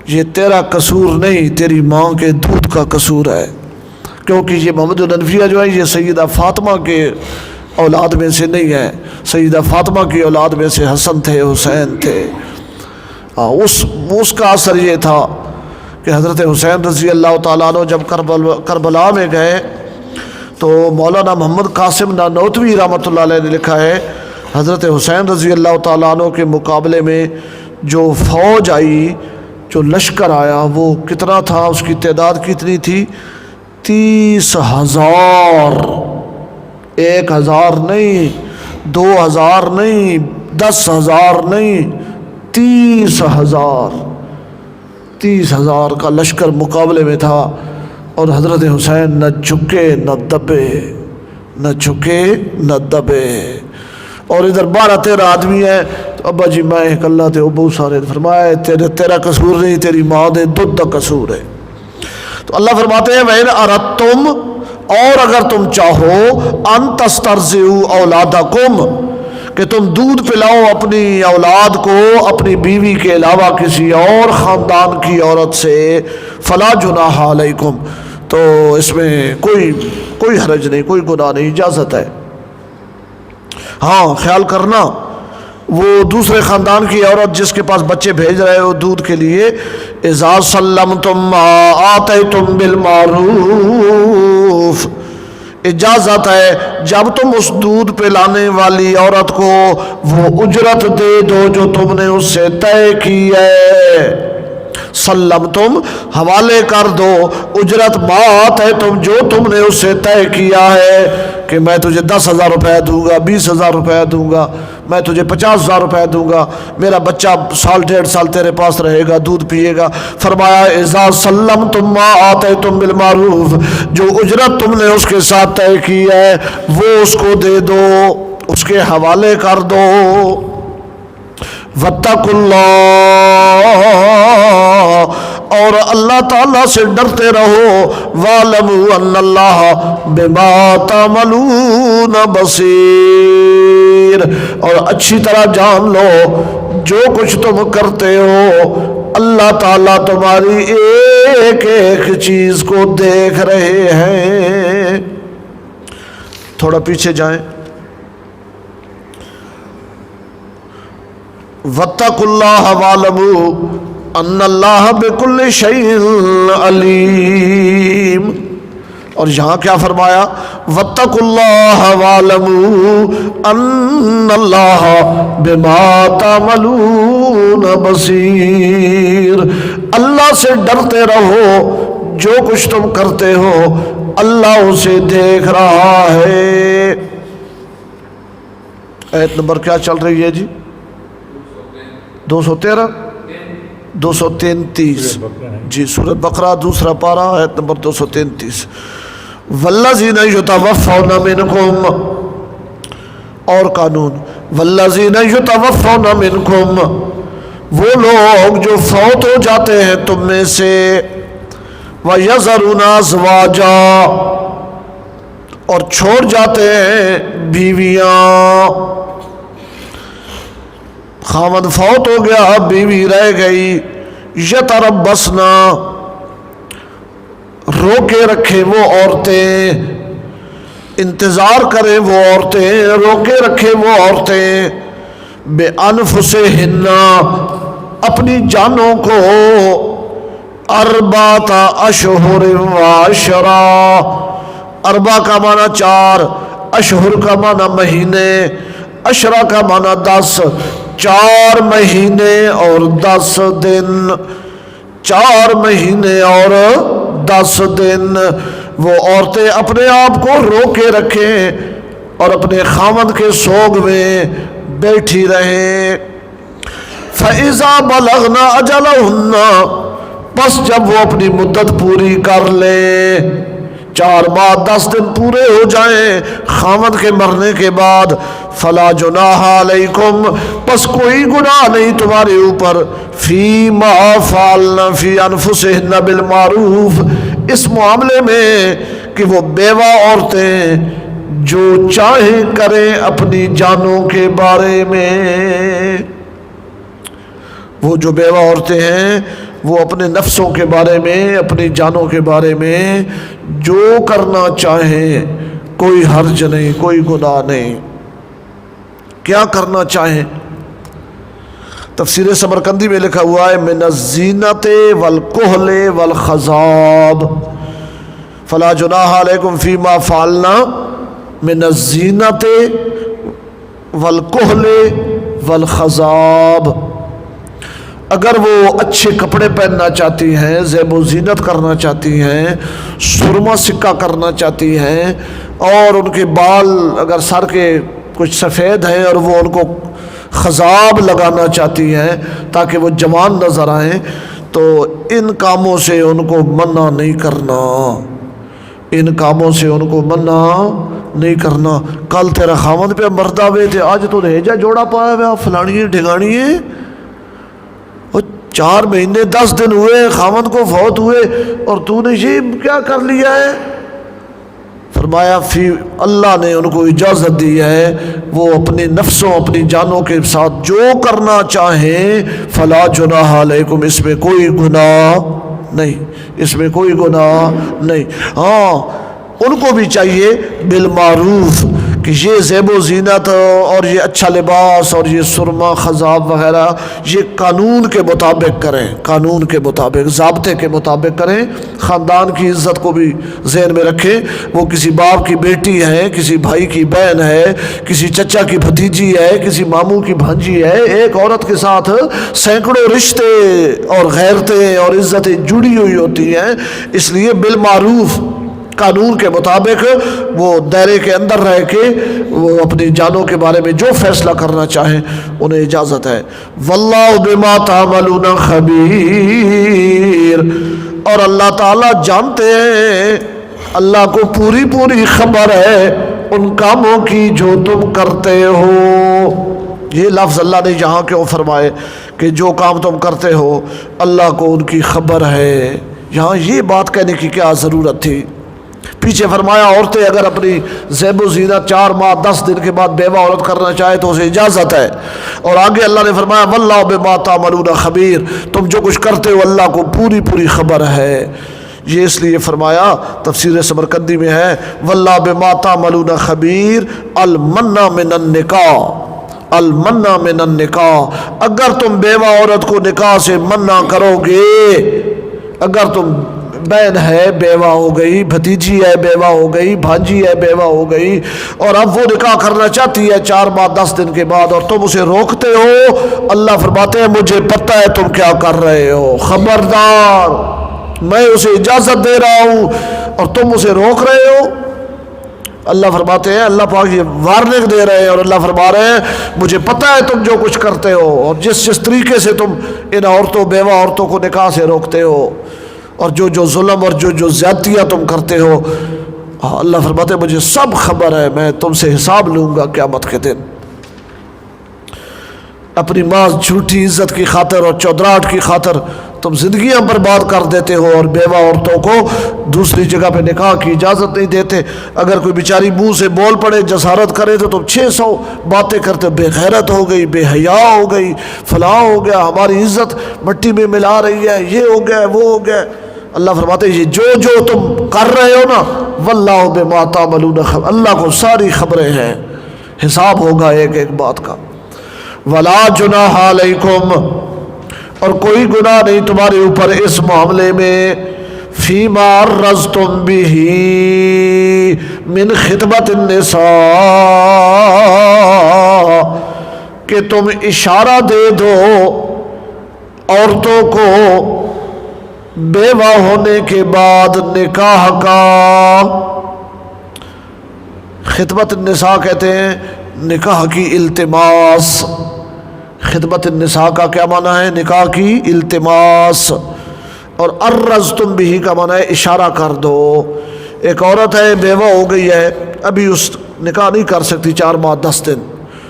یہ تیرا قصور نہیں، تیری ماں کے دودھ کا قصور ہے، کیونکہ یہ محمد بن حنفیہ جو ہے یہ سیدہ فاطمہ کے اولاد میں سے نہیں ہے، سیدہ فاطمہ کی اولاد میں سے حسن تھے، حسین تھے۔ اس کا اثر یہ تھا کہ حضرت حسین رضی اللہ تعالیٰ عنہ جب کربلا میں گئے تو مولانا محمد قاسم نانوتوی رحمۃ اللہ علیہ نے لکھا ہے حضرت حسین رضی اللہ تعالیٰ عنہ کے مقابلے میں جو فوج آئی، جو لشکر آیا، وہ کتنا تھا، اس کی تعداد کتنی تھی؟ 30,000، 1,000 نہیں، 2,000 نہیں، 10,000 نہیں، 30,000 کا لشکر مقابلے میں تھا، اور حضرت حسین نہ جھکے نہ دبے، نہ جھکے نہ دبے، اور ادھر 12-13 آدمی ہیں، تو ابا جی میں اکلا تھے، وہ بہت سارے، فرمایا تیرا قصور نہیں، تیری ماں دے دودھ کا قصور ہے۔ تو اللہ فرماتے ہیں وَإِنْ أَرَدْتُمْ، اور اگر تم چاہو، أَن تَسْتَرْضِعُوا أَوْلَادَكُمْ، کہ تم دودھ پلاؤ اپنی اولاد کو اپنی بیوی کے علاوہ کسی اور خاندان کی عورت سے، فلا جناح علیکم، تو اس میں کوئی حرج نہیں، کوئی گناہ نہیں، اجازت ہے۔ ہاں خیال کرنا وہ دوسرے خاندان کی عورت جس کے پاس بچے بھیج رہے ہو دودھ کے لیے، اذا سلمتم ما آتیتم بالمعروف، اجازت ہے جب تم اس دودھ پلانے والی عورت کو وہ اجرت دے دو جو تم نے اس سے طے کی ہے۔ سلم تم حوالے کر دو، اجرت بات ہے تم جو تم نے اس سے طے کیا ہے کہ میں تجھے 10,000 روپے دوں گا، 20,000 روپے دوں گا، میں تجھے 50,000 روپے دوں گا، میرا بچہ 1.5 سال تیرے پاس رہے گا، دودھ پیے گا۔ فرمایا اذا سلمتم ما آتیتم بالمعروف، جو اجرت تم نے اس کے ساتھ طے کی ہے وہ اس کو دے دو، اس کے حوالے کر دو۔ واتقوا اللہ، اور اللہ تعالیٰ سے ڈرتے رہو۔ وَاعْلَمُوا أَنَّ اللَّهَ بِمَا تَعْمَلُونَ بَصِيرٌ، اور اچھی طرح جان لو جو کچھ تم کرتے ہو اللہ تعالیٰ تمہاری ایک ایک چیز کو دیکھ رہے ہیں۔ تھوڑا پیچھے جائیں۔ واتقوا اللہ واعلموا ان اللہ بکل شیء علیم، اور یہاں کیا فرمایا؟ واتقوا اللہ واعلموا ان اللہ بما تعملون بصیر، اللہ سے ڈرتے رہو جو کچھ تم کرتے ہو اللہ اسے دیکھ رہا ہے۔ آیت نمبر کیا چل رہی ہے جی؟ 213 233 جی، سورۃ بقرہ دوسرا پارہ آیت نمبر 233۔ والذین یتوفون منکم، اور قانون، والذین یتوفون منکم، وہ لوگ جو فوت ہو جاتے ہیں تم میں سے، وَيَذَرُونَ أَزْوَاجًا، اور چھوڑ جاتے ہیں بیویاں، خاوند فوت ہو گیا بیوی رہ گئی، یتربصنا، روکے رکھے وہ عورتیں، انتظار کریں وہ عورتیں، روکے رکھے وہ عورتیں، بِأَنفُسِهِنَّ، اپنی جانوں کو، 4 اشہر وعشرا، 4 کا معنی 4، اشہر کا معنی مہینے، عشرہ کا معنی 10، 4 مہینے اور 10 دن، 4 مہینے اور 10 دن وہ عورتیں اپنے آپ کو روکے رکھیں اور اپنے خاوند کے سوگ میں بیٹھی رہیں۔ فَإِذَا بَلَغْنَ أَجَلَهُنَّ، پس جب وہ اپنی مدت پوری کر لیں، 4 ماہ 10 دن پورے ہو جائیں خاوند کے مرنے کے بعد، فلا جناح علیکم، پس کوئی گناہ نہیں تمہارے اوپر، فیما فعلنا فی انفسہن بالمعروف، اس معاملے میں کہ وہ بیوہ عورتیں جو چاہیں کریں اپنی جانوں کے بارے میں، وہ جو بیوہ عورتیں ہیں وہ اپنے نفسوں کے بارے میں، اپنی جانوں کے بارے میں جو کرنا چاہیں، کوئی حرج نہیں، کوئی گناہ نہیں، کیا کرنا چاہیں۔ تفسیر سمرقندی میں لکھا ہوا ہے من الزینت والکحل والخضاب، فلا جناح علیکم فیما فعلنا من الزینت والکحل والخضاب، اگر وہ اچھے کپڑے پہننا چاہتی ہیں، زیب و زینت کرنا چاہتی ہیں، سرما سکہ کرنا چاہتی ہیں، اور ان کے بال اگر سر کے کچھ سفید ہیں اور وہ ان کو خضاب لگانا چاہتی ہیں تاکہ وہ جوان نظر آئیں، تو ان کاموں سے ان کو منع نہیں کرنا، ان کاموں سے ان کو منع نہیں کرنا۔ کل تیرا خاوند پہ مردہ ہوئے تھے، آج تو دہیجہ جوڑا پایا ہوا، فلانی ڈھگانی ہے، 4 مہینے 10 دن ہوئے خاوند کو فوت ہوئے اور تو نے یہ کیا کر لیا ہے؟ فرمایا اللہ نے ان کو اجازت دی ہے وہ اپنے نفسوں، اپنی جانوں کے ساتھ جو کرنا چاہیں، فلا جناح علیکم، اس میں کوئی گناہ نہیں، اس میں کوئی گناہ نہیں۔ ہاں ان کو بھی چاہیے بالمعروف کہ یہ زیب و زینت اور یہ اچھا لباس اور یہ سرما خضاب وغیرہ یہ قانون کے مطابق کریں، قانون کے مطابق، ضابطے کے مطابق کریں، خاندان کی عزت کو بھی ذہن میں رکھیں۔ وہ کسی باپ کی بیٹی ہے، کسی بھائی کی بہن ہے، کسی چچا کی بھتیجی ہے، کسی ماموں کی بھانجی ہے، ایک عورت کے ساتھ سینکڑوں رشتے اور غیرتیں اور عزتیں جڑی ہوئی ہوتی ہیں، اس لیے بالمعروف قانون کے مطابق وہ دائرے کے اندر رہ کے وہ اپنی جانوں کے بارے میں جو فیصلہ کرنا چاہیں انہیں اجازت ہے۔ واللہ بما تعملون خبیر، اور اللہ تعالیٰ جانتے ہیں، اللہ کو پوری پوری خبر ہے ان کاموں کی جو تم کرتے ہو۔ یہ لفظ اللہ نے یہاں کیوں فرمائے کہ جو کام تم کرتے ہو اللہ کو ان کی خبر ہے؟ یہاں یہ بات کہنے کی کیا ضرورت تھی؟ پیچھے فرمایا عورتیں اگر اپنی زیب و زینت 4 ماہ 10 دن کے بعد بیوہ عورت کرنا چاہے تو اسے اجازت ہے، اور آگے اللہ نے فرمایا واللہ بما تعملون خبیر، تم جو کچھ کرتے ہو اللہ کو پوری پوری خبر ہے۔ یہ اس لیے فرمایا، تفسیر سمرقندی میں ہے واللہ بما تعملون خبیر المنع من النکاح، المنع من النکاح، اگر تم بیوہ عورت کو نکاح سے منع کرو گے، اگر تم بہن ہے بیوہ ہو گئی، بھتیجی ہے بیوہ ہو گئی، بھانجی ہے بیوہ ہو گئی، اور اب وہ نکاح کرنا چاہتی ہے 4 ماہ 10 دن کے بعد اور تم اسے روکتے ہو، اللہ فرماتے ہیں مجھے پتہ ہے تم کیا کر رہے ہو، خبردار میں اسے اجازت دے رہا ہوں اور تم اسے روک رہے ہو۔ اللہ فرماتے ہیں، اللہ پاک یہ وارننگ دے رہے ہیں اور اللہ فرما رہے ہیں مجھے پتہ ہے تم جو کچھ کرتے ہو اور جس طریقے سے تم ان عورتوں بیوہ عورتوں کو نکاح سے روکتے ہو اور جو ظلم اور جو زیادتیاں تم کرتے ہو، اللہ فرماتے ہیں مجھے سب خبر ہے، میں تم سے حساب لوں گا قیامت کے دن۔ اپنی ماں جھوٹی عزت کی خاطر اور چودراہٹ کی خاطر تم زندگیاں برباد کر دیتے ہو اور بیوہ عورتوں کو دوسری جگہ پہ نکاح کی اجازت نہیں دیتے۔ اگر کوئی بیچاری منہ سے بول پڑے جسارت کرے تو تم 600 باتیں کرتے، بے غیرت ہو گئی، بے حیا ہو گئی، فلاں ہو گیا، ہماری عزت مٹی میں ملا رہی ہے، یہ ہو گیا وہ ہو گیا۔ اللہ فرماتے ہیں یہ جو تم کر رہے ہو نا واللہ بما تعملون خبیر، اللہ کو ساری خبریں ہیں، حساب ہوگا ایک ایک بات کا۔ ولا جناح علیکم، اور کوئی گناہ نہیں تمہارے اوپر اس معاملے میں، فیما عرضتم بہ من خطبۃ النساء، کہ تم اشارہ دے دو عورتوں کو بیوہ ہونے کے بعد نکاح کا۔ خطبۃ النساء کہتے ہیں نکاح کی التماس، خطبۃ النساء کا کیا معنی ہے؟ نکاح کی التماس، اور عرضتم بہ کا معنی ہے اشارہ کر دو۔ ایک عورت ہے بیوہ ہو گئی ہے، ابھی اس نکاح نہیں کر سکتی 4 ماہ 10 دن،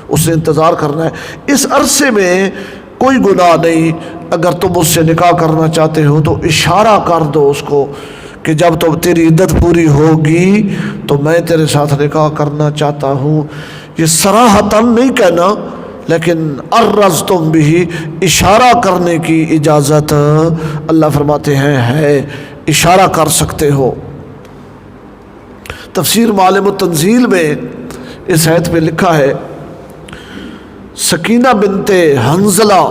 اس نے انتظار کرنا ہے، اس عرصے میں کوئی گناہ نہیں، اگر تم اس سے نکاح کرنا چاہتے ہو تو اشارہ کر دو اس کو کہ جب تو تیری عدت پوری ہوگی تو میں تیرے ساتھ نکاح کرنا چاہتا ہوں۔ یہ صراحتاً نہیں کہنا، لیکن عرضتم بہ، اشارہ کرنے کی اجازت اللہ فرماتے ہیں ہے، اشارہ کر سکتے ہو۔ تفسیر معالم التنزیل میں اس آیت پہ لکھا ہے سکینہ بنت حنظلہ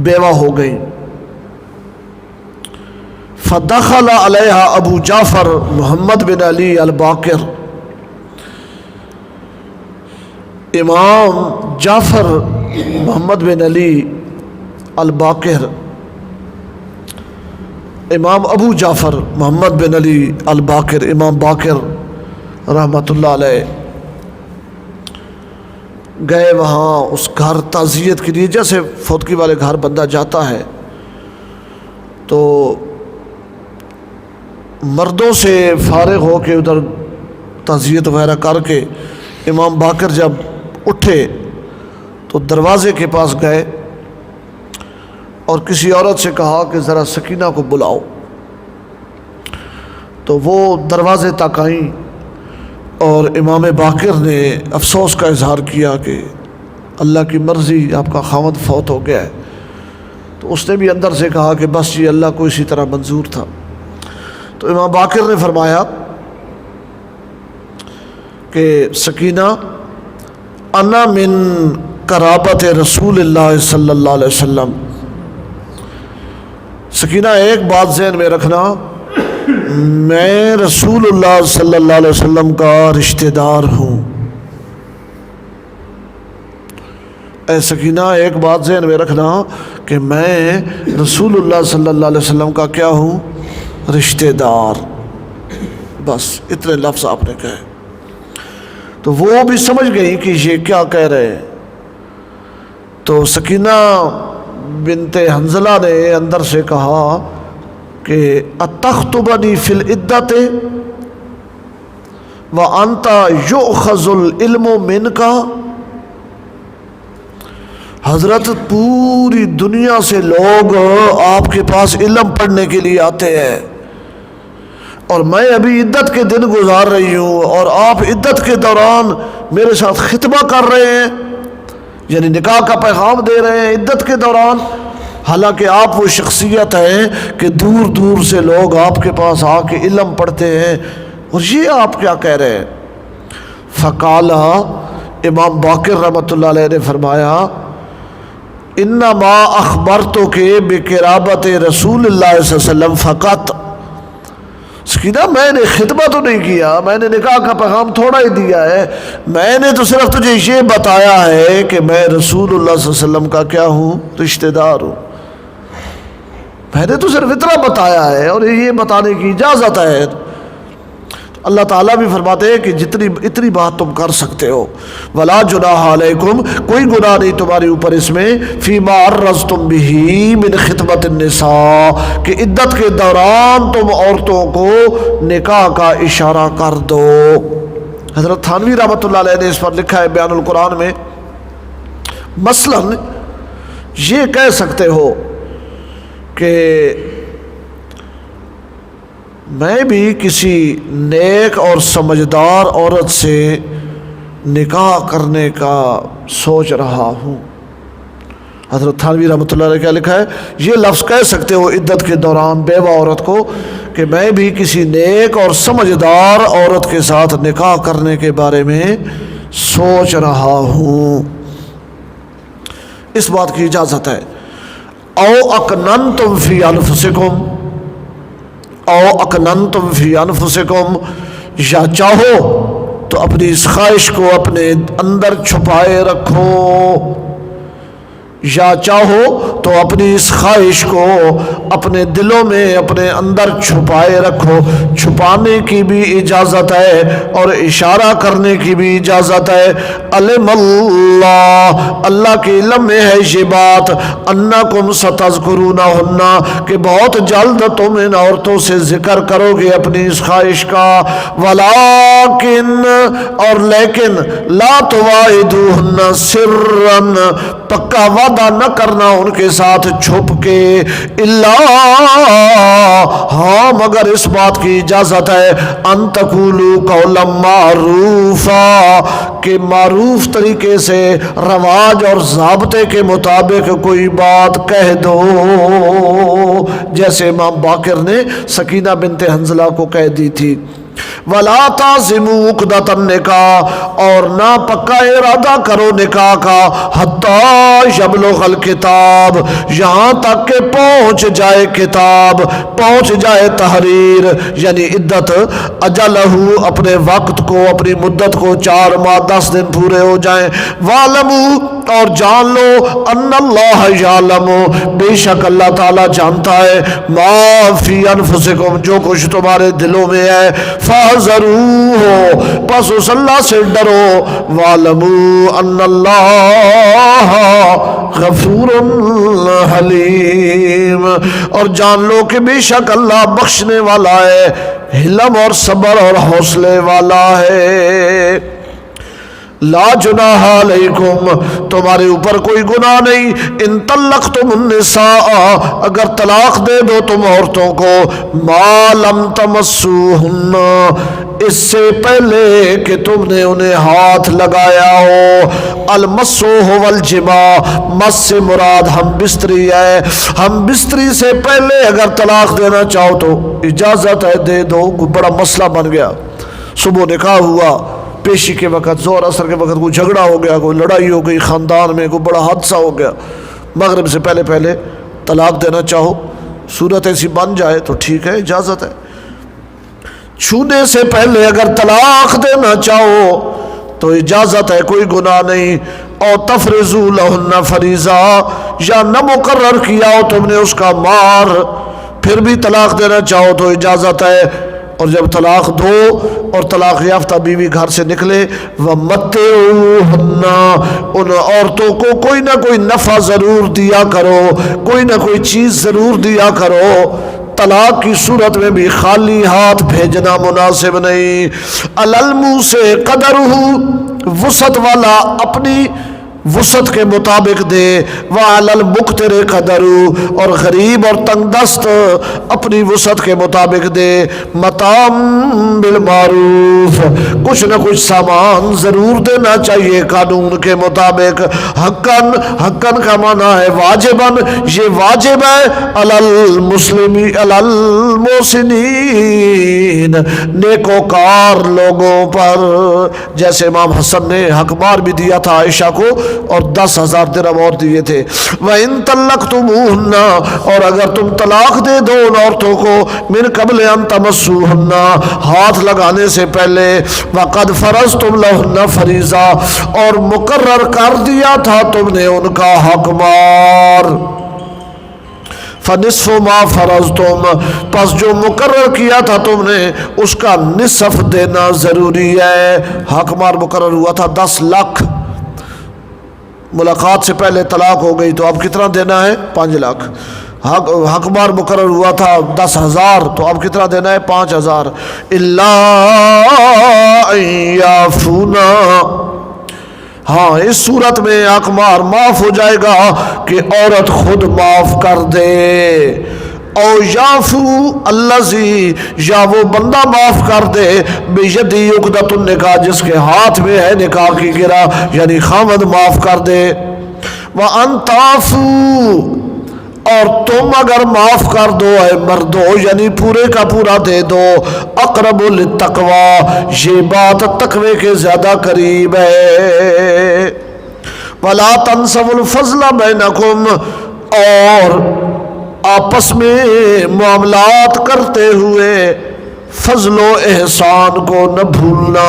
بیوہ ہو گئی، فدخل علیہا ابو جعفر محمد بن علی الباقر، امام جعفر محمد بن علی الباقر، امام ابو جعفر محمد بن علی الباقر، امام باقر رحمۃ اللہ علیہ، گئے وہاں اس گھر تعزیت کے لیے، جیسے فوتگی والے گھر بندہ جاتا ہے تو مردوں سے فارغ ہو کے ادھر تعزیت وغیرہ کر کے امام باقر جب اٹھے تو دروازے کے پاس گئے اور کسی عورت سے کہا کہ ذرا سکینہ کو بلاؤ، تو وہ دروازے تک آئیں اور امام باقر نے افسوس کا اظہار کیا کہ اللہ کی مرضی آپ کا خاوند فوت ہو گیا ہے، تو اس نے بھی اندر سے کہا کہ بس یہ اللہ کو اسی طرح منظور تھا۔ تو امام باقر نے فرمایا کہ سکینہ انا من قرابت رسول اللہ صلی اللہ علیہ وسلم، سکینہ ایک بات ذہن میں رکھنا، میں رسول اللہ صلی اللہ علیہ وسلم کا رشتہ دار ہوں۔ اے سکینہ ایک بات ذہن میں رکھنا کہ میں رسول اللہ صلی اللہ علیہ وسلم کا کیا ہوں؟ رشتہ دار۔ بس اتنے لفظ آپ نے کہے تو وہ بھی سمجھ گئی کہ یہ کیا کہہ رہے ہیں۔ تو سکینہ بنت حنظلہ نے اندر سے کہا کہ اتخطبنی فی العدت وانت یؤخذ العلم منک، حضرت پوری دنیا سے لوگ آپ کے پاس علم پڑھنے کے لیے آتے ہیں، اور میں ابھی عدت کے دن گزار رہی ہوں اور آپ عدت کے دوران میرے ساتھ خطبہ کر رہے ہیں، یعنی نکاح کا پیغام دے رہے ہیں عدت کے دوران، حالانکہ آپ وہ شخصیت ہیں کہ دور دور سے لوگ آپ کے پاس آ کے علم پڑھتے ہیں، اور یہ آپ کیا کہہ رہے ہیں؟ فقال، امام باقر رحمۃ اللہ علیہ نے فرمایا، انما اخبرتک بقرابت رسول اللہ صلی اللہ علیہ وسلم فقط، سکینہ میں نے خطبہ تو نہیں کیا، میں نے نکاح کا پیغام تھوڑا ہی دیا ہے، میں نے تو صرف تجھے یہ بتایا ہے کہ میں رسول اللہ صلی اللہ علیہ وسلم کا کیا ہوں؟ رشتہ دار ہوں۔ میں نے تو صرف اتنا بتایا ہے اور یہ بتانے کی اجازت ہے۔ اللہ تعالیٰ بھی فرماتے ہیں کہ اتنی بات تم کر سکتے ہو، ولا جناح علیکم، کوئی گناہ نہیں تمہارے اوپر اس میں، فیما عرضتم بہ من خطبۃ النساء، کہ عدت کے دوران تم عورتوں کو نکاح کا اشارہ کر دو۔ حضرت تھانوی رحمۃ اللہ علیہ نے اس پر لکھا ہے بیان القرآن میں، مثلاً یہ کہہ سکتے ہو کہ میں بھی کسی نیک اور سمجھدار عورت سے نکاح کرنے کا سوچ رہا ہوں۔ حضرت تھانوی رحمۃ اللہ علیہ کیا لکھا ہے؟ یہ لفظ کہہ سکتے ہو عدت کے دوران بیوہ عورت کو کہ میں بھی کسی نیک اور سمجھدار عورت کے ساتھ نکاح کرنے کے بارے میں سوچ رہا ہوں، اس بات کی اجازت ہے۔ او اکننتم فی انفسکم، او اکننتم فی انفسکم، یا چاہو تو اپنی اس خواہش کو اپنے اندر چھپائے رکھو، یا چاہو تو اپنی اس خواہش کو اپنے دلوں میں اپنے اندر چھپائے رکھو۔ چھپانے کی بھی اجازت ہے اور اشارہ کرنے کی بھی اجازت ہے۔ علم اللہ، اللہ کے علم میں ہے یہ بات، انکم ستذکرونہن، کہ بہت جلد تم ان عورتوں سے ذکر کرو گے اپنی اس خواہش کا، ولیکن، اور لیکن، لا تواعدوہن سرا، پکا وعدہ نہ کرنا ان کے ساتھ چھپ کے، اللہ، ہاں مگر اس بات کی اجازت ہے، ان تقولوا قولا معروفا، کہ معروف طریقے سے رواج اور ضابطے کے مطابق کوئی بات کہہ دو، جیسے امام باقر نے سکینہ بنت حنظلہ کو کہہ دی تھی۔ وَلَا تَعْزِمُوا عُقْدَةَ النِّکَاحِ، اور نہ پکا ارادہ کرو نکاح کا، حَتَّى يَبْلُغَ الْکِتَاب، یہاں تک کہ پہنچ جائے کتاب، پہنچ جائے تحریر، یعنی عدت، اجلہ، اپنے وقت کو، اپنی مدت کو، 4 ماہ 10 دن پورے ہو جائیں۔ وَاعْلَمُوا، اور جان لو، ان اللہ یعلم، بے شک اللہ تعالیٰ جانتا ہے، ما فی انفسکم، جو کچھ تمہارے دلوں میں ہے، فاحذروہ، پس اس اللہ سے ڈرو، وَاعْلَمُوا ان اللہ غفور حلیم، اور جان لو کہ بے شک اللہ بخشنے والا ہے، حلم اور صبر اور حوصلے والا ہے۔ لا جناح علیکم، تمہارے اوپر کوئی گناہ نہیں، ان طلقتم النساء، اگر طلاق دے دو تم عورتوں کو، ما لم تمسوہن، اس سے پہلے کہ تم نے انہیں ہاتھ لگایا ہو۔ المس هو الجماع، مس سے مراد ہم بستری ہے، ہم بستری سے پہلے اگر طلاق دینا چاہو تو اجازت ہے، دے دو، بڑا مسئلہ بن گیا۔ صبح نکاح ہوا، پیشی کے وقت ظہر اثر کے وقت کوئی جھگڑا ہو گیا، کوئی لڑائی ہو گئی خاندان میں، کوئی بڑا حادثہ ہو گیا، مغرب سے پہلے پہلے طلاق دینا چاہو، صورت ایسی بن جائے تو ٹھیک ہے، اجازت ہے۔ چھونے سے پہلے اگر طلاق دینا چاہو تو اجازت ہے، کوئی گناہ نہیں۔ اور تفرضوا لہن فریضہ، یا نہ مقرر کیا ہو تم نے اس کا مہر، پھر بھی طلاق دینا چاہو تو اجازت ہے۔ اور جب طلاق دو اور طلاق یافتہ بیوی گھر سے نکلے، وَمَتِّعُوهُنَّ، ان عورتوں کو کوئی نہ کوئی نفع ضرور دیا کرو، کوئی نہ کوئی چیز ضرور دیا کرو۔ طلاق کی صورت میں بھی خالی ہاتھ بھیجنا مناسب نہیں۔ الالموسع قدرہ، وسعت والا اپنی وسعت کے مطابق دے، وعلی المقتر قدرہ، اور غریب اور تنگ دست اپنی وسعت کے مطابق دے۔ متاع بالمعروف، کچھ نہ کچھ سامان ضرور دینا چاہیے قانون کے مطابق۔ حقاً، حقاً کا معنی ہے واجباً، یہ واجب ہے، علی المحسنین، نیکوکار لوگوں پر۔ جیسے امام حسن نے حق مار بھی دیا تھا عائشہ کو اور 10,000 درہم اور دیے تھے۔ وَإِن طَلَّقْتُمُوهُنَّ، اور اگر تم طلاق دے دو ان عورتوں کو، من قبل ان تمسوهن، ہاتھ لگانے سے پہلے، وَقَدْ فَرَضْتُمْ لَهُنَّ فَرِيضَةً، اور مقرر کر دیا تھا تم نے ان کا حق مار۔ فَنِصْفُ مَا فَرَضْتُمْ، پس جو مقرر کیا تھا تم نے اس کا نصف دینا ضروری ہے۔ حق مار مقرر ہوا تھا 10 لاکھ، ملاقات سے پہلے طلاق ہو گئی تو اب کتنا دینا ہے؟ 5 لاکھ۔ حق مار مقرر ہوا تھا 10,000 تو اب کتنا دینا ہے؟ 5,000۔ الا ان یعفونا، ہاں اس صورت میں حق مار معاف ہو جائے گا کہ عورت خود معاف کر دے، او یعفو الذی، یا وہ بندہ معاف کر دے، بیدی عقدۃ النکاح، جس کے ہاتھ میں ہے نکاح کی گرہ، یعنی خاوند معاف کر دے۔ وَأَن تَعْفُوا، اور تم اگر معاف کر دو اے مردو، یعنی پورے کا پورا دے دو، اقرب للتقوی، یہ بات تقوی کے زیادہ قریب ہے۔ وَلَا تَنْسَوُا الْفَضْلَ بَيْنَكُمْ، اور آپس میں معاملات کرتے ہوئے فضل و احسان کو نہ بھولنا،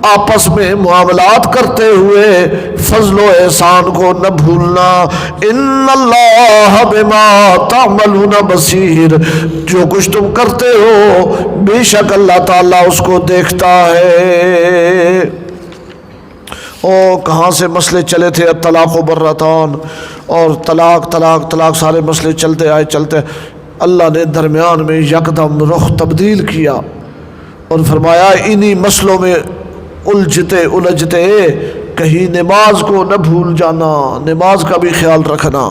آپس میں معاملات کرتے ہوئے فضل و احسان کو نہ بھولنا۔ ان اللہ بما تعملون بصیر، جو کچھ تم کرتے ہو بے شک اللہ تعالیٰ اس کو دیکھتا ہے۔ کہاں سے مسئلے چلے تھے، الطلاق برتان، اور طلاق طلاق طلاق، سارے مسئلے چلتے آئے چلتے، اللہ نے درمیان میں یکدم رخ تبدیل کیا اور فرمایا انہی مسئلوں میں الجھتے کہیں نماز کو نہ بھول جانا، نماز کا بھی خیال رکھنا۔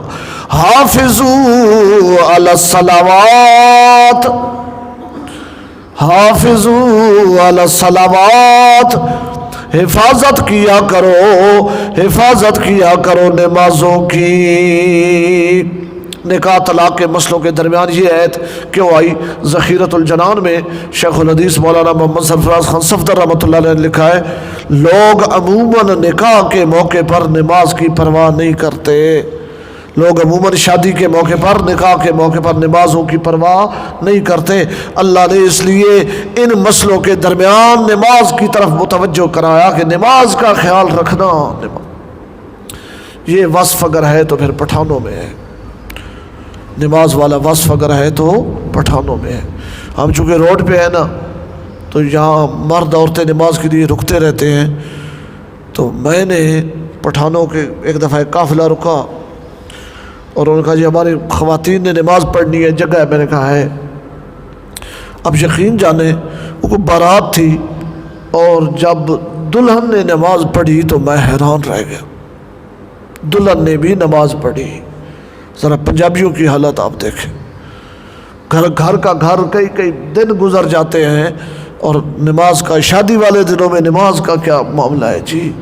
حافظوا علی الصلوات، حافظوا علی الصلوات، حفاظت کیا کرو نمازوں کی۔ نکاح طلاق کے مسئلوں کے درمیان یہ آیت کیوں آئی؟ ذخیرۃ الجنان میں شیخ الحدیث مولانا محمد سرفراز خان صفدر رحمۃ اللہ علیہ نے لکھا ہے، لوگ عموماً نکاح کے موقع پر نماز کی پرواہ نہیں کرتے، لوگ عموماً شادی کے موقع پر، نکاح کے موقع پر نمازوں کی پرواہ نہیں کرتے۔ اللہ نے اس لیے ان مسئلوں کے درمیان نماز کی طرف متوجہ کرایا کہ نماز کا خیال رکھنا۔ یہ وصف اگر ہے تو پھر پٹھانوں میں ہے، نماز والا وصف اگر ہے تو پٹھانوں میں ہے۔ ہم چونکہ روڈ پہ ہیں نا تو یہاں مرد عورتیں نماز کے لیے رکتے رہتے ہیں، تو میں نے پٹھانوں کے ایک دفعہ ایک قافلہ رکا اور انہوں نے کہا جی ہماری خواتین نے نماز پڑھنی ہے، جگہ ہے؟ میں نے کہا ہے۔ اب یقین جانے وہ کوئی بارات تھی اور جب دلہن نے نماز پڑھی تو میں حیران رہ گیا، دلہن نے بھی نماز پڑھی۔ ذرا پنجابیوں کی حالت آپ دیکھیں، گھر کا گھر کئی دن گزر جاتے ہیں اور نماز کا، شادی والے دنوں میں نماز کا کیا معاملہ ہے جی؟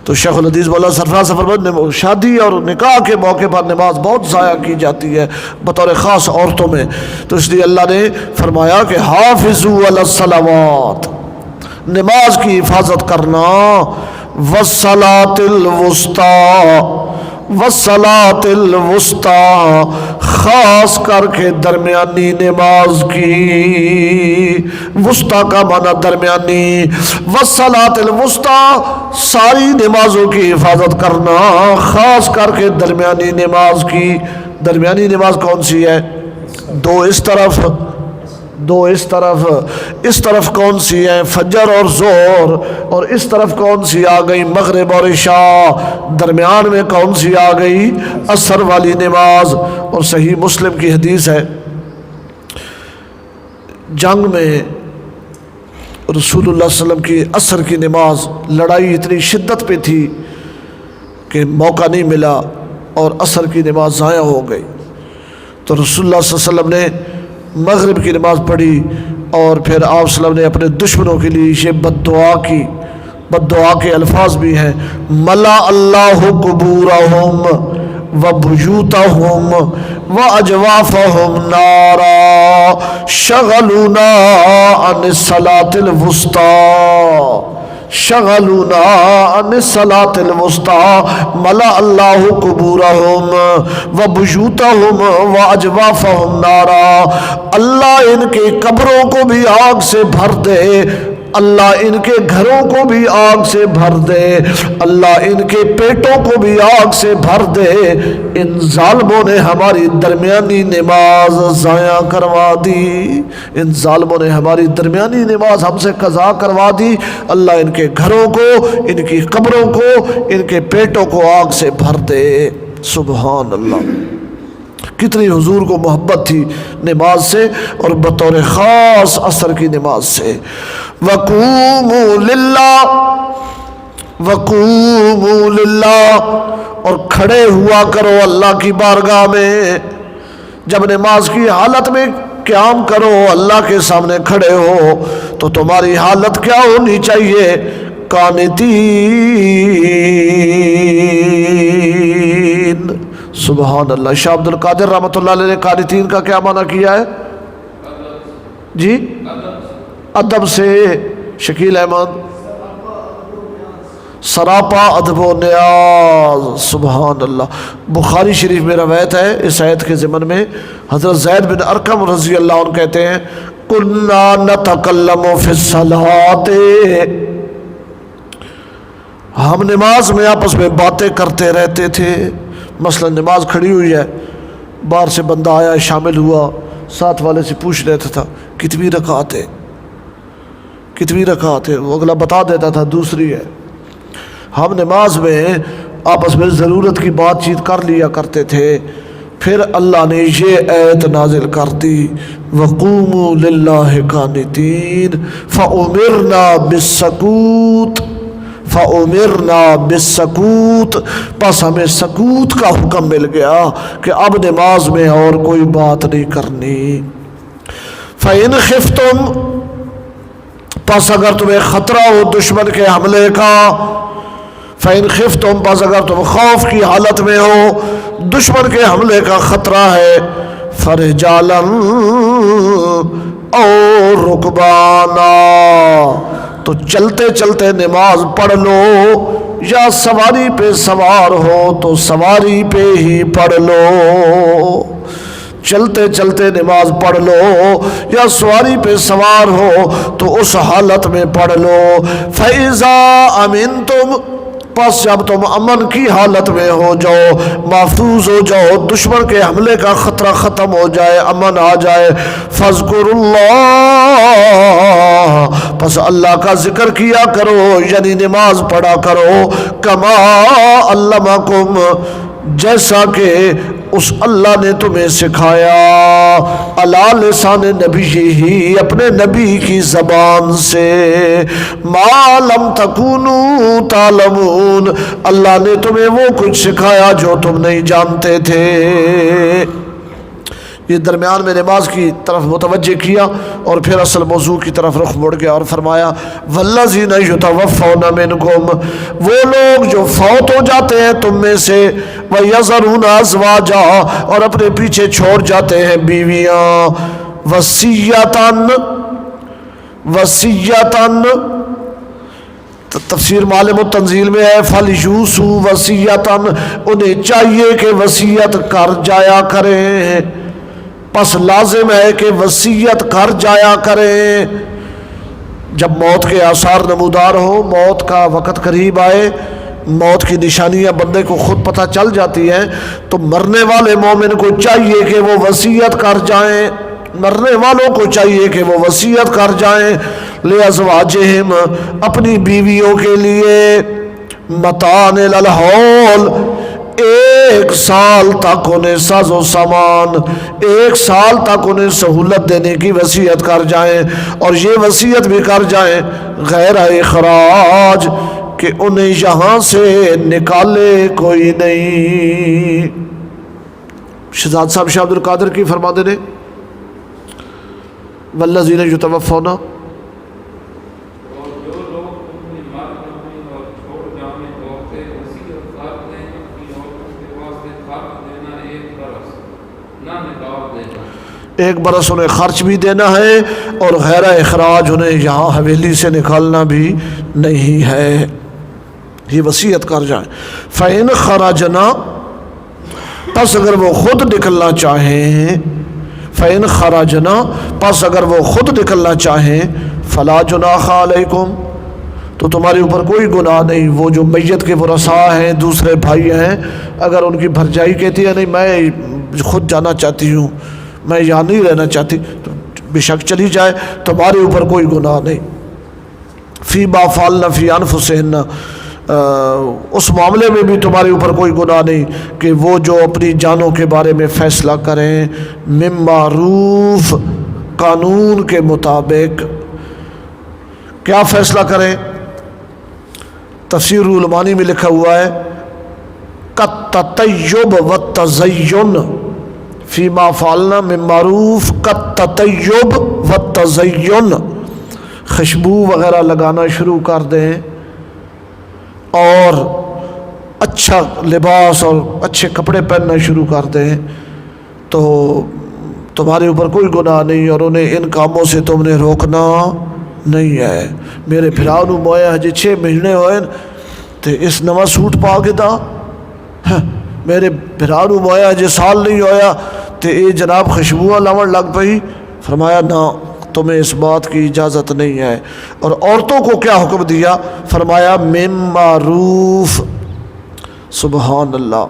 تو شیخ الحدیث مولانا سرفراز فرماتے شادی اور نکاح کے موقع پر نماز بہت ضائع کی جاتی ہے بطور خاص عورتوں میں، تو اس لیے اللہ نے فرمایا کہ حافظوا علی الصلوات، نماز کی حفاظت کرنا، والصلاۃ الوسطیٰ، والصلاۃ الوسطیٰ، خاص کر کے درمیانی نماز کی، وسطیٰ کا معنی درمیانی، والصلاۃ الوسطیٰ، ساری نمازوں کی حفاظت کرنا، خاص کر کے درمیانی نماز کی۔ درمیانی نماز کون سی ہے؟ دو اس طرف، دو اس طرف۔ اس طرف کون سی ہے؟ فجر اور ظہر۔ اور اس طرف کون سی آ گئی؟ مغرب اور عشاء۔ درمیان میں کون سی آ گئی؟ عصر والی نماز۔ اور صحیح مسلم کی حدیث ہے، جنگ میں رسول اللہ صلی اللہ علیہ وسلم کی عصر کی نماز، لڑائی اتنی شدت پہ تھی کہ موقع نہیں ملا اور عصر کی نماز ضائع ہو گئی، تو رسول اللہ صلی اللہ علیہ وسلم نے مغرب کی نماز پڑھی، اور پھر آپ صلی اللہ علیہ وسلم نے اپنے دشمنوں کے لیے یہ بد دعا کی۔ بد دعا کے الفاظ بھی ہیں، ملا اللہ قبورہم وبیوتہم واجوافہم نارا شغلونا عن الصلاۃ الوسطیٰ، شغلونا عن الصلاۃ الوسطیٰ ملا اللہ قبورہم وبیوتہم واجوافہم نارا۔ اللہ ان کے قبروں کو بھی آگ سے بھر دے، اللہ ان کے گھروں کو بھی آگ سے بھر دے، اللہ ان کے پیٹوں کو بھی آگ سے بھر دے، ان ظالموں نے ہماری درمیانی نماز ضائع کروا دی، ان ظالموں نے ہماری درمیانی نماز ہم سے قضا کروا دی، اللہ ان کے گھروں کو، ان کی قبروں کو، ان کے پیٹوں کو آگ سے بھر دے۔ سبحان اللہ، کتنی حضور کو محبت تھی نماز سے، اور بطور خاص عصر کی نماز سے۔ وقوموا للہ، وقوموا للہ، اور کھڑے ہوا کرو اللہ کی بارگاہ میں۔ جب نماز کی حالت میں قیام کرو، اللہ کے سامنے کھڑے ہو، تو تمہاری حالت کیا ہونی چاہیے؟ قانتین۔ سبحان اللہ۔ شاہ عبد القادر رحمۃ اللہ علیہ نے قانتین کا کیا معنی کیا ہے؟ جی ادب سے۔ شکیل احمد؟ سراپا ادب و نیاز۔ سبحان اللہ۔ بخاری شریف میں روایت ہے اس آیت کے ضمن میں، حضرت زید بن ارقم رضی اللہ عنہ کہتے ہیں، کنا نتکلم فی الصلاۃ، ہم نماز میں آپس میں باتیں کرتے رہتے تھے۔ مثلا نماز کھڑی ہوئی ہے، باہر سے بندہ آیا، شامل ہوا، ساتھ والے سے پوچھ لیتا تھا کتنی رکعت ہے، کتنی رکعت ہے، وہ اگلا بتا دیتا تھا دوسری ہے۔ ہم نماز میں آپس میں ضرورت کی بات چیت کر لیا کرتے تھے۔ پھر اللہ نے یہ آیت نازل کر دی، وقوموا للہ قانتین فأمرنا بالسکوت، فأمرنا بالسکوت، پس ہمیں سکوت کا حکم مل گیا کہ اب نماز میں اور کوئی بات نہیں کرنی۔ فإن خفتم، پس اگر تمہیں خطرہ ہو دشمن کے حملے کا، فإن خفتم، پس اگر تم خوف کی حالت میں ہو، دشمن کے حملے کا خطرہ ہے، فرجالا اور رکبانا، تو چلتے چلتے نماز پڑھ لو، یا سواری پہ سوار ہو تو سواری پہ ہی پڑھ لو، چلتے چلتے نماز پڑھ لو، یا سواری پہ سوار ہو تو اس حالت میں پڑھ لو۔ فَإِذَا أَمِنْتُمْ، پس جب تم امن کی حالت میں ہو جاؤ، محفوظ ہو جاؤ، دشمن کے حملے کا خطرہ ختم ہو جائے، امن آ جائے، فَاذْكُرُوا اللَّهَ، پس اللہ کا ذکر کیا کرو، یعنی نماز پڑھا کرو، کما علمکم، جیسا کہ اس اللہ نے تمہیں سکھایا، علی لسان نبی ہی، اپنے نبی کی زبان سے، ما لم تکونوا تعلمون، اللہ نے تمہیں وہ کچھ سکھایا جو تم نہیں جانتے تھے۔ یہ درمیان میں نماز کی طرف متوجہ کیا، اور پھر اصل موضوع کی طرف رخ مڑ گیا اور فرمایا، والذین یتوفون منکم، وہ لوگ جو فوت ہو جاتے ہیں تم میں سے، ویذرون ازواجا، اور اپنے پیچھے چھوڑ جاتے ہیں بیویاں، وصیتاً، وصیتاً، تفسیر معالم التنزیل میں ہے فَلْيُوصُوا وَصِيَّةً، انہیں چاہیے کہ وصیت کر جایا کریں، پس لازم ہے کہ وصیت کر جایا کریں۔ جب موت کے آثار نمودار ہو، موت کا وقت قریب آئے، موت کی نشانیاں بندے کو خود پتہ چل جاتی ہیں، تو مرنے والے مومن کو چاہیے کہ وہ وصیت کر جائیں، مرنے والوں کو چاہیے کہ وہ وصیت کر جائیں لِأَزْوَاجِهِمْ، اپنی بیویوں کے لیے، مَتَاعًا إِلَى الْحَوْلِ، 1 سال تک انہیں ساز و سامان، 1 سال تک انہیں سہولت دینے کی وصیت کر جائیں، اور یہ وصیت بھی کر جائیں غیر اخراج، کہ انہیں یہاں سے نکالے کوئی نہیں۔ شہزاد صاحب شاہ عبد القادر کی فرماتے نے والذین یتوفون، ایک برس انہیں خرچ بھی دینا ہے اور غیر اخراج انہیں یہاں حویلی سے نکالنا بھی نہیں ہے، یہ وصیت کر جائیں۔ فَإِنْ خَرَجْنَا، پس اگر وہ خود نکلنا چاہیں، فَإِنْ خَرَجْنَا، پس اگر وہ خود نکلنا چاہیں، فَلَا جُنَاحَ عَلَيْكُمْ، تو تمہارے اوپر کوئی گناہ نہیں۔ وہ جو میت کے ورثاء ہیں، دوسرے بھائی ہیں، اگر ان کی بھرجائی کہتی ہے نہیں میں خود جانا چاہتی ہوں، میں یہاں نہیں رہنا چاہتی، تو بے شک چلی جائے، تمہارے اوپر کوئی گناہ نہیں۔ فی ما فعلن فی انفسہن، اس معاملے میں بھی تمہارے اوپر کوئی گناہ نہیں کہ وہ جو اپنی جانوں کے بارے میں فیصلہ کریں، من معروف، قانون کے مطابق۔ کیا فیصلہ کریں؟ تفسیر العلمانی میں لکھا ہوا ہے کالتطیب والتزین، فیما فعلنا من معروف کالتطیب والتزین، خوشبو وغیرہ لگانا شروع کر دیں اور اچھا لباس اور اچھے کپڑے پہننا شروع کر دیں، تو تمہارے اوپر کوئی گناہ نہیں، اور انہیں ان کاموں سے تم نے روکنا نہیں ہے۔ میرے بھراؤ نو مویا ہجے 6 مہینے ہوئے تے اس نواں سوٹ پا کے دا، میرے بھراؤ نو مویا ہجے سال نہیں ہویا تے اے جناب خوشبوئیں لاون لگ پئی۔ فرمایا نہ، تمہیں اس بات کی اجازت نہیں ہے۔ اور عورتوں کو کیا حکم دیا؟ فرمایا من معروف۔ سبحان اللہ۔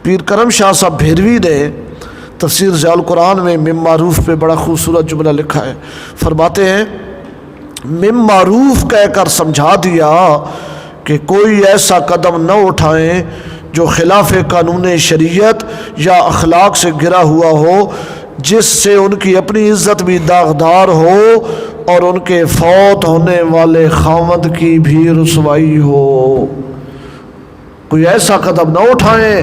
پیر کرم شاہ صاحب بھیروی نے تفسیر ضیاء القرآن میں من معروف پہ بڑا خوبصورت جملہ لکھا ہے، فرماتے ہیں من معروف کہہ کر سمجھا دیا کہ کوئی ایسا قدم نہ اٹھائیں جو خلاف قانون شریعت یا اخلاق سے گرا ہوا ہو، جس سے ان کی اپنی عزت بھی داغدار ہو اور ان کے فوت ہونے والے خاوند کی بھی رسوائی ہو۔ کوئی ایسا قدم نہ اٹھائیں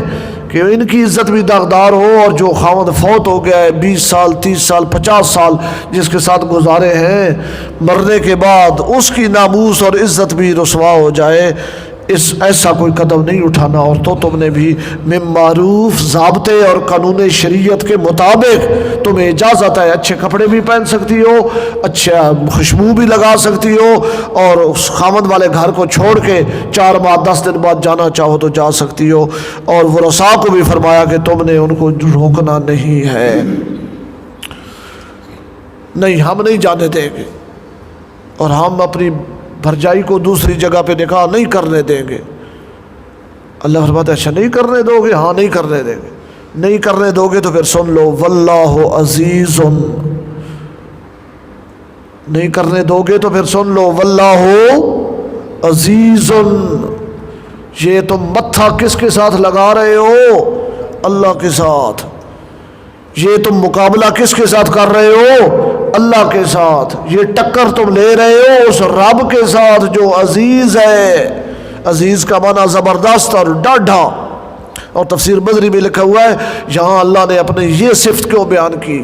کہ ان کی عزت بھی داغدار ہو اور جو خاوند فوت ہو گیا ہے 20 سال 30 سال 50 سال جس کے ساتھ گزارے ہیں، مرنے کے بعد اس کی ناموس اور عزت بھی رسوا ہو جائے، ایسا کوئی قدم نہیں اٹھانا۔ اور تو تم نے بھی من معروف ضابطے اور قانون شریعت کے مطابق تمہیں اجازت ہے، اچھے کپڑے بھی پہن سکتی ہو، اچھا خوشبو بھی لگا سکتی ہو، اور اس خامد والے گھر کو چھوڑ کے 4 ماہ 10 دن بعد جانا چاہو تو جا سکتی ہو۔ اور ورثاء کو بھی فرمایا کہ تم نے ان کو روکنا نہیں ہے، نہیں ہم نہیں جانے دیں گے، اور ہم اپنی بھرجائی کو دوسری جگہ پہ نکاح نہیں کرنے دیں گے۔ اللہ فرماتا ہے اچھا نہیں کرنے دو گے؟ ہاں نہیں کرنے دیں گے۔ نہیں کرنے دو گے تو پھر سن لو واللہ عزیز، نہیں کرنے دو گے تو پھر سن لو واللہ عزیز۔ یہ تم متھا کس کے ساتھ لگا رہے ہو؟ اللہ کے ساتھ۔ یہ تم مقابلہ کس کے ساتھ کر رہے ہو؟ اللہ کے ساتھ۔ یہ ٹکر تم لے رہے ہو اس رب کے ساتھ جو عزیز ہے۔ عزیز کا معنی زبردست اور ڈاڈھا، اور تفسیر بدری میں لکھا ہوا ہے یہاں اللہ نے اپنے یہ صفت کیوں بیان کی۔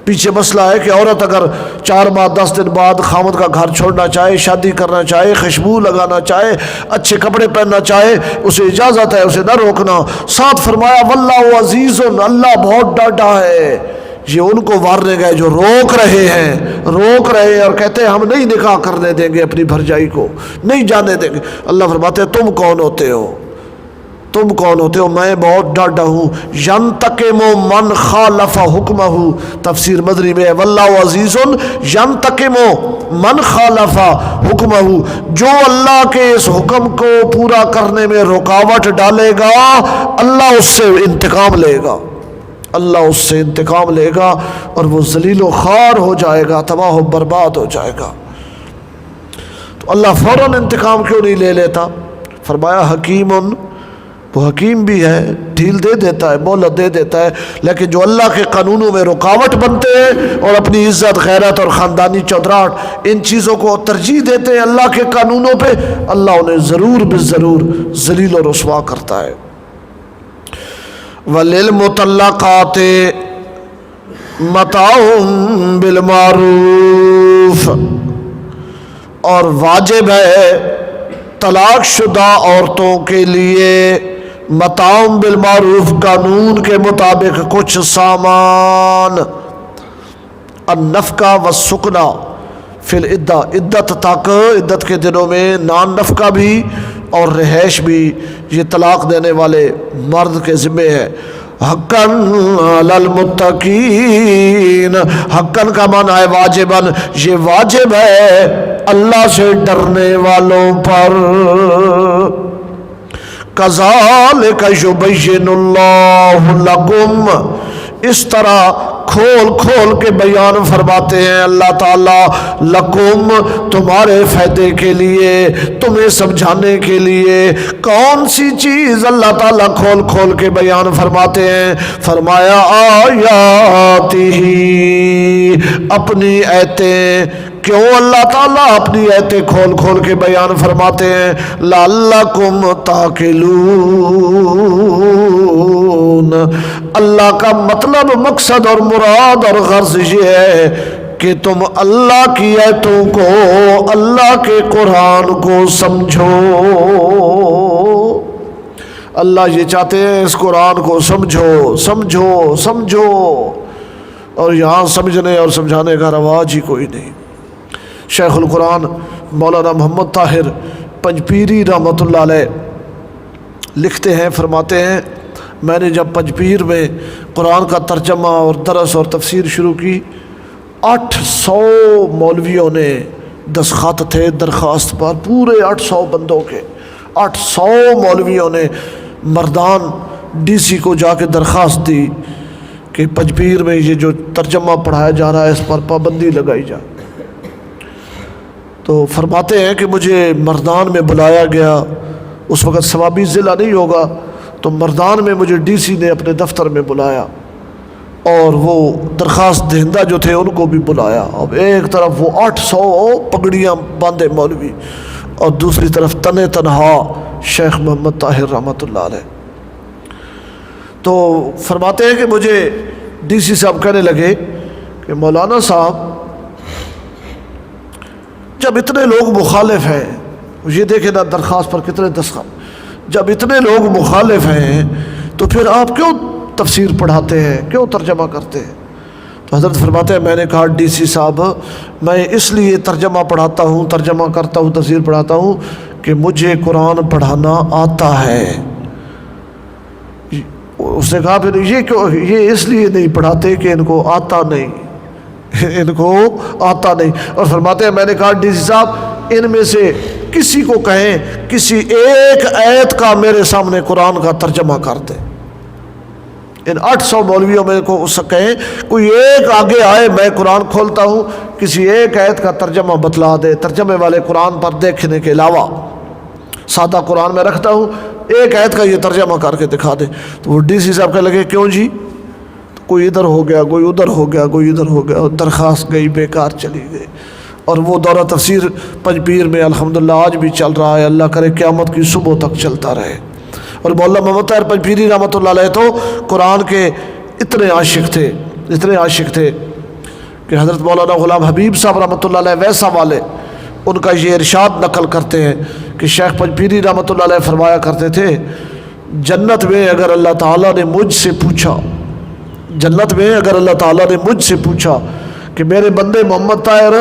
پیچھے مسئلہ ہے کہ عورت اگر 4 ماہ 10 دن بعد خامد کا گھر چھوڑنا چاہے، شادی کرنا چاہے، خوشبو لگانا چاہے، اچھے کپڑے پہننا چاہے، اسے اجازت ہے، اسے نہ روکنا۔ ساتھ فرمایا واللہ عزیز، اللہ بہت ڈاڈا ہے۔ یہ ان کو مارنے گئے جو روک رہے ہیں اور کہتے ہیں ہم نہیں نکاح کرنے دیں گے اپنی بھرجائی کو، نہیں جانے دیں گے۔ اللہ فرماتے ہیں تم کون ہوتے ہو؟ میں بہت ڈاڈا ہوں۔ ینتقم من خالف حکمہ، تفسیر مدری میں واللہ عزیز ینتقم من خالف حکمہ، جو اللہ کے اس حکم کو پورا کرنے میں رکاوٹ ڈالے گا اللہ اس سے انتقام لے گا اور وہ ذلیل و خوار ہو جائے گا، تباہ و برباد ہو جائے گا۔ تو اللہ فوراً انتقام کیوں نہیں لے لیتا؟ فرمایا حکیم، وہ حکیم بھی ہے، ڈھیل دے دیتا ہے، مہلت دے دیتا ہے، لیکن جو اللہ کے قانونوں میں رکاوٹ بنتے ہیں اور اپنی عزت، غیرت اور خاندانی چودراہٹ ان چیزوں کو ترجیح دیتے ہیں اللہ کے قانونوں پہ، اللہ انہیں ضرور بالضرور ذلیل و رسوا کرتا ہے۔ وَلِلْمُطَلَّقَاتِ مَتَاعٌ بِالْمَعْرُوفِ، اور واجب ہے طلاق شدہ عورتوں کے لیے متاع بالمعروف، قانون کے مطابق کچھ سامان، النفقہ والسکنہ فی العدہ، عدت تک، عدت کے دنوں میں نان نفقہ بھی اور رہائش بھی یہ طلاق دینے والے مرد کے ذمے ہے۔ حقاً علی المتقین، حقاً کا معنی ہے واجباً، یہ واجب ہے اللہ سے ڈرنے والوں پر۔ کذالک یبین اللہ لکم، اس طرح کھول کھول کے بیان فرماتے ہیں اللہ تعالیٰ، لکم تمہارے فائدے کے لیے، تمہیں سمجھانے کے لیے۔ کون سی چیز اللہ تعالیٰ کھول کھول کے بیان فرماتے ہیں؟ فرمایا آیاتہ، اپنی آیتیں۔ کیوں اللہ تعالیٰ اپنی آیتیں کھول کھول کے بیان فرماتے ہیں؟ لعلکم تعقلون، اللہ کا مطلب، مقصد اور مراد اور غرض یہ ہے کہ تم اللہ کی آیتوں کو، اللہ کے قرآن کو سمجھو۔ اللہ یہ چاہتے ہیں اس قرآن کو سمجھو، اور یہاں سمجھنے اور سمجھانے کا رواج ہی کوئی نہیں۔ شیخ القرآن مولانا محمد طاہر پنجپیری رحمۃ اللہ علیہ لکھتے ہیں، فرماتے ہیں میں نے جب پنجپیر میں قرآن کا ترجمہ اور درس اور تفسیر شروع کی، 800 مولویوں نے دستخط تھے درخواست پر، پورے 800 بندوں کے، 800 مولویوں نے مردان ڈی سی کو جا کے درخواست دی کہ پنجپیر میں یہ جو ترجمہ پڑھایا جا رہا ہے اس پر پابندی لگائی جائے۔ تو فرماتے ہیں کہ مجھے مردان میں بلایا گیا، اس وقت ثوابی ضلع نہیں ہوگا، تو مردان میں مجھے ڈی سی نے اپنے دفتر میں بلایا اور وہ درخواست دہندہ جو تھے ان کو بھی بلایا۔ اب ایک طرف وہ 800 پگڑیاں باندھے مولوی اور دوسری طرف تنے تنہا شیخ محمد طاہر رحمۃ اللہ علیہ۔ تو فرماتے ہیں کہ مجھے ڈی سی صاحب کہنے لگے کہ مولانا صاحب جب اتنے لوگ مخالف ہیں، یہ دیکھیں نا درخواست پر کتنے دستخط، جب اتنے لوگ مخالف ہیں تو پھر آپ کیوں تفسیر پڑھاتے ہیں، کیوں ترجمہ کرتے ہیں؟ تو حضرت فرماتے ہیں میں نے کہا ڈی سی صاحب میں اس لیے ترجمہ پڑھاتا ہوں، ترجمہ کرتا ہوں، تفسیر پڑھاتا ہوں کہ مجھے قرآن پڑھانا آتا ہے۔ اس نے کہا پھر یہ اس لیے نہیں پڑھاتے کہ ان کو آتا نہیں، ان کو آتا نہیں۔ اور فرماتے ہیں میں نے کہا ڈی سی صاحب ان میں سے کسی کو کہیں کسی ایک آیت کا میرے سامنے قرآن کا ترجمہ کر دے، ان 800 مولویوں میں کو اس کہیں کوئی ایک آگے آئے، میں قرآن کھولتا ہوں، کسی ایک آیت کا ترجمہ بتلا دے، ترجمے والے قرآن پر دیکھنے کے علاوہ سادہ قرآن میں رکھتا ہوں، ایک آیت کا یہ ترجمہ کر کے دکھا دے۔ تو وہ ڈی سی صاحب کہنے لگے کیوں جی؟ کوئی ادھر ہو گیا، کوئی ادھر ہو گیا، کوئی ادھر ہو گیا، درخواست گئی بیکار چلی گئی۔ اور وہ دورہ تفسیر پنجپیر میں الحمدللہ آج بھی چل رہا ہے، اللہ کرے قیامت کی صبح تک چلتا رہے۔ اور مولانا محمد طاہر پنجپیری رحمۃ اللہ علیہ تو قرآن کے اتنے عاشق تھے کہ حضرت مولانا غلام حبیب صاحب رحمۃ اللہ علیہ ویسا والے ان کا یہ ارشاد نقل کرتے ہیں کہ شیخ پنجپیری رحمۃ اللہ علیہ فرمایا کرتے تھے جنت میں اگر اللہ تعالیٰ نے مجھ سے پوچھا، جنت میں اگر اللہ تعالیٰ نے مجھ سے پوچھا کہ میرے بندے محمد طاہر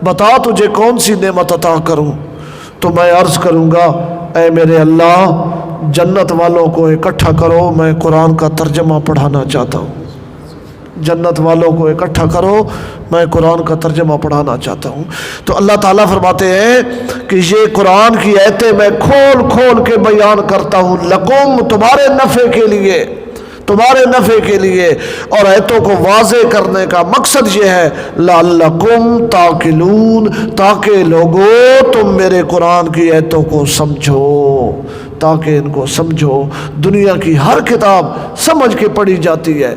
بتا تجھے کون سی نعمت عطا کروں، تو میں عرض کروں گا اے میرے اللہ جنت والوں کو اکٹھا کرو، میں قرآن کا ترجمہ پڑھانا چاہتا ہوں۔ جنت والوں کو اکٹھا کرو، میں قرآن کا ترجمہ پڑھانا چاہتا ہوں۔ تو اللہ تعالیٰ فرماتے ہیں کہ یہ قرآن کی آیتیں میں کھول کھول کے بیان کرتا ہوں، لکم تمہارے نفع کے لیے، تمہارے نفع کے لیے، اور آیتوں کو واضح کرنے کا مقصد یہ ہے لعلکم تعقلون، تاکہ لوگو تم میرے قرآن کی آیتوں کو سمجھو، تاکہ ان کو سمجھو۔ دنیا کی ہر کتاب سمجھ کے پڑھی جاتی ہے،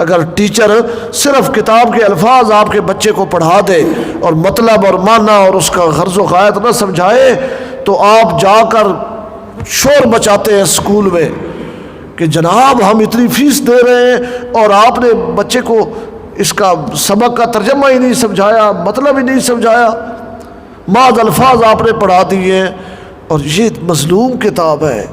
اگر ٹیچر صرف کتاب کے الفاظ آپ کے بچے کو پڑھا دے اور مطلب اور معنی اور اس کا غرض و غایت نہ سمجھائے، تو آپ جا کر شور مچاتے ہیں اسکول میں کہ جناب ہم اتنی فیس دے رہے ہیں اور آپ نے بچے کو اس کا سبق کا ترجمہ ہی نہیں سمجھایا، مطلب ہی نہیں سمجھایا، بعض الفاظ آپ نے پڑھا دیے۔ اور یہ مظلوم کتاب ہے،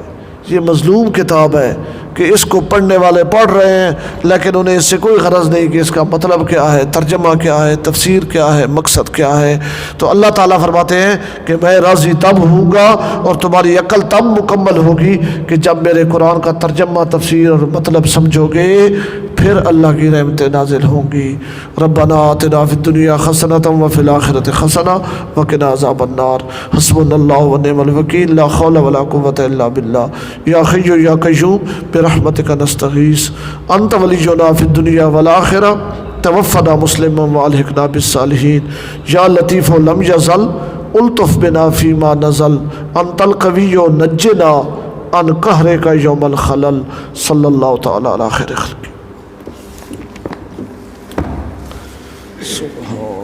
یہ مظلوم کتاب ہے کہ اس کو پڑھنے والے پڑھ رہے ہیں لیکن انہیں اس سے کوئی غرض نہیں کہ اس کا مطلب کیا ہے، ترجمہ کیا ہے، تفسیر کیا ہے، مقصد کیا ہے۔ تو اللہ تعالیٰ فرماتے ہیں کہ میں راضی تب ہوں گا اور تمہاری عقل تب مکمل ہوگی کہ جب میرے قرآن کا ترجمہ، تفسیر اور مطلب سمجھو گے، پھر اللہ کی رحمتیں نازل ہوں گی۔ ربنا آتنا فی الدنیا حسنۃ وفی الآخرۃ حسنۃ وقنا عذاب النار۔ حسبنا اللہ ونعم الوکیل، لا حول ولا قوۃ الا باللہ۔ یا حی یا قیوم برحمتک نستغیث، انت ولینا فی الدنیا والآخرہ، توفنا مسلما والحقنا بالصالحین۔ یا لطیف لم یزل الطف بنا فیما نزل، انت القوی نجنا عن قہرک یوم الخلل۔ صلی اللہ تعالی علی خیر خلق۔ سبحان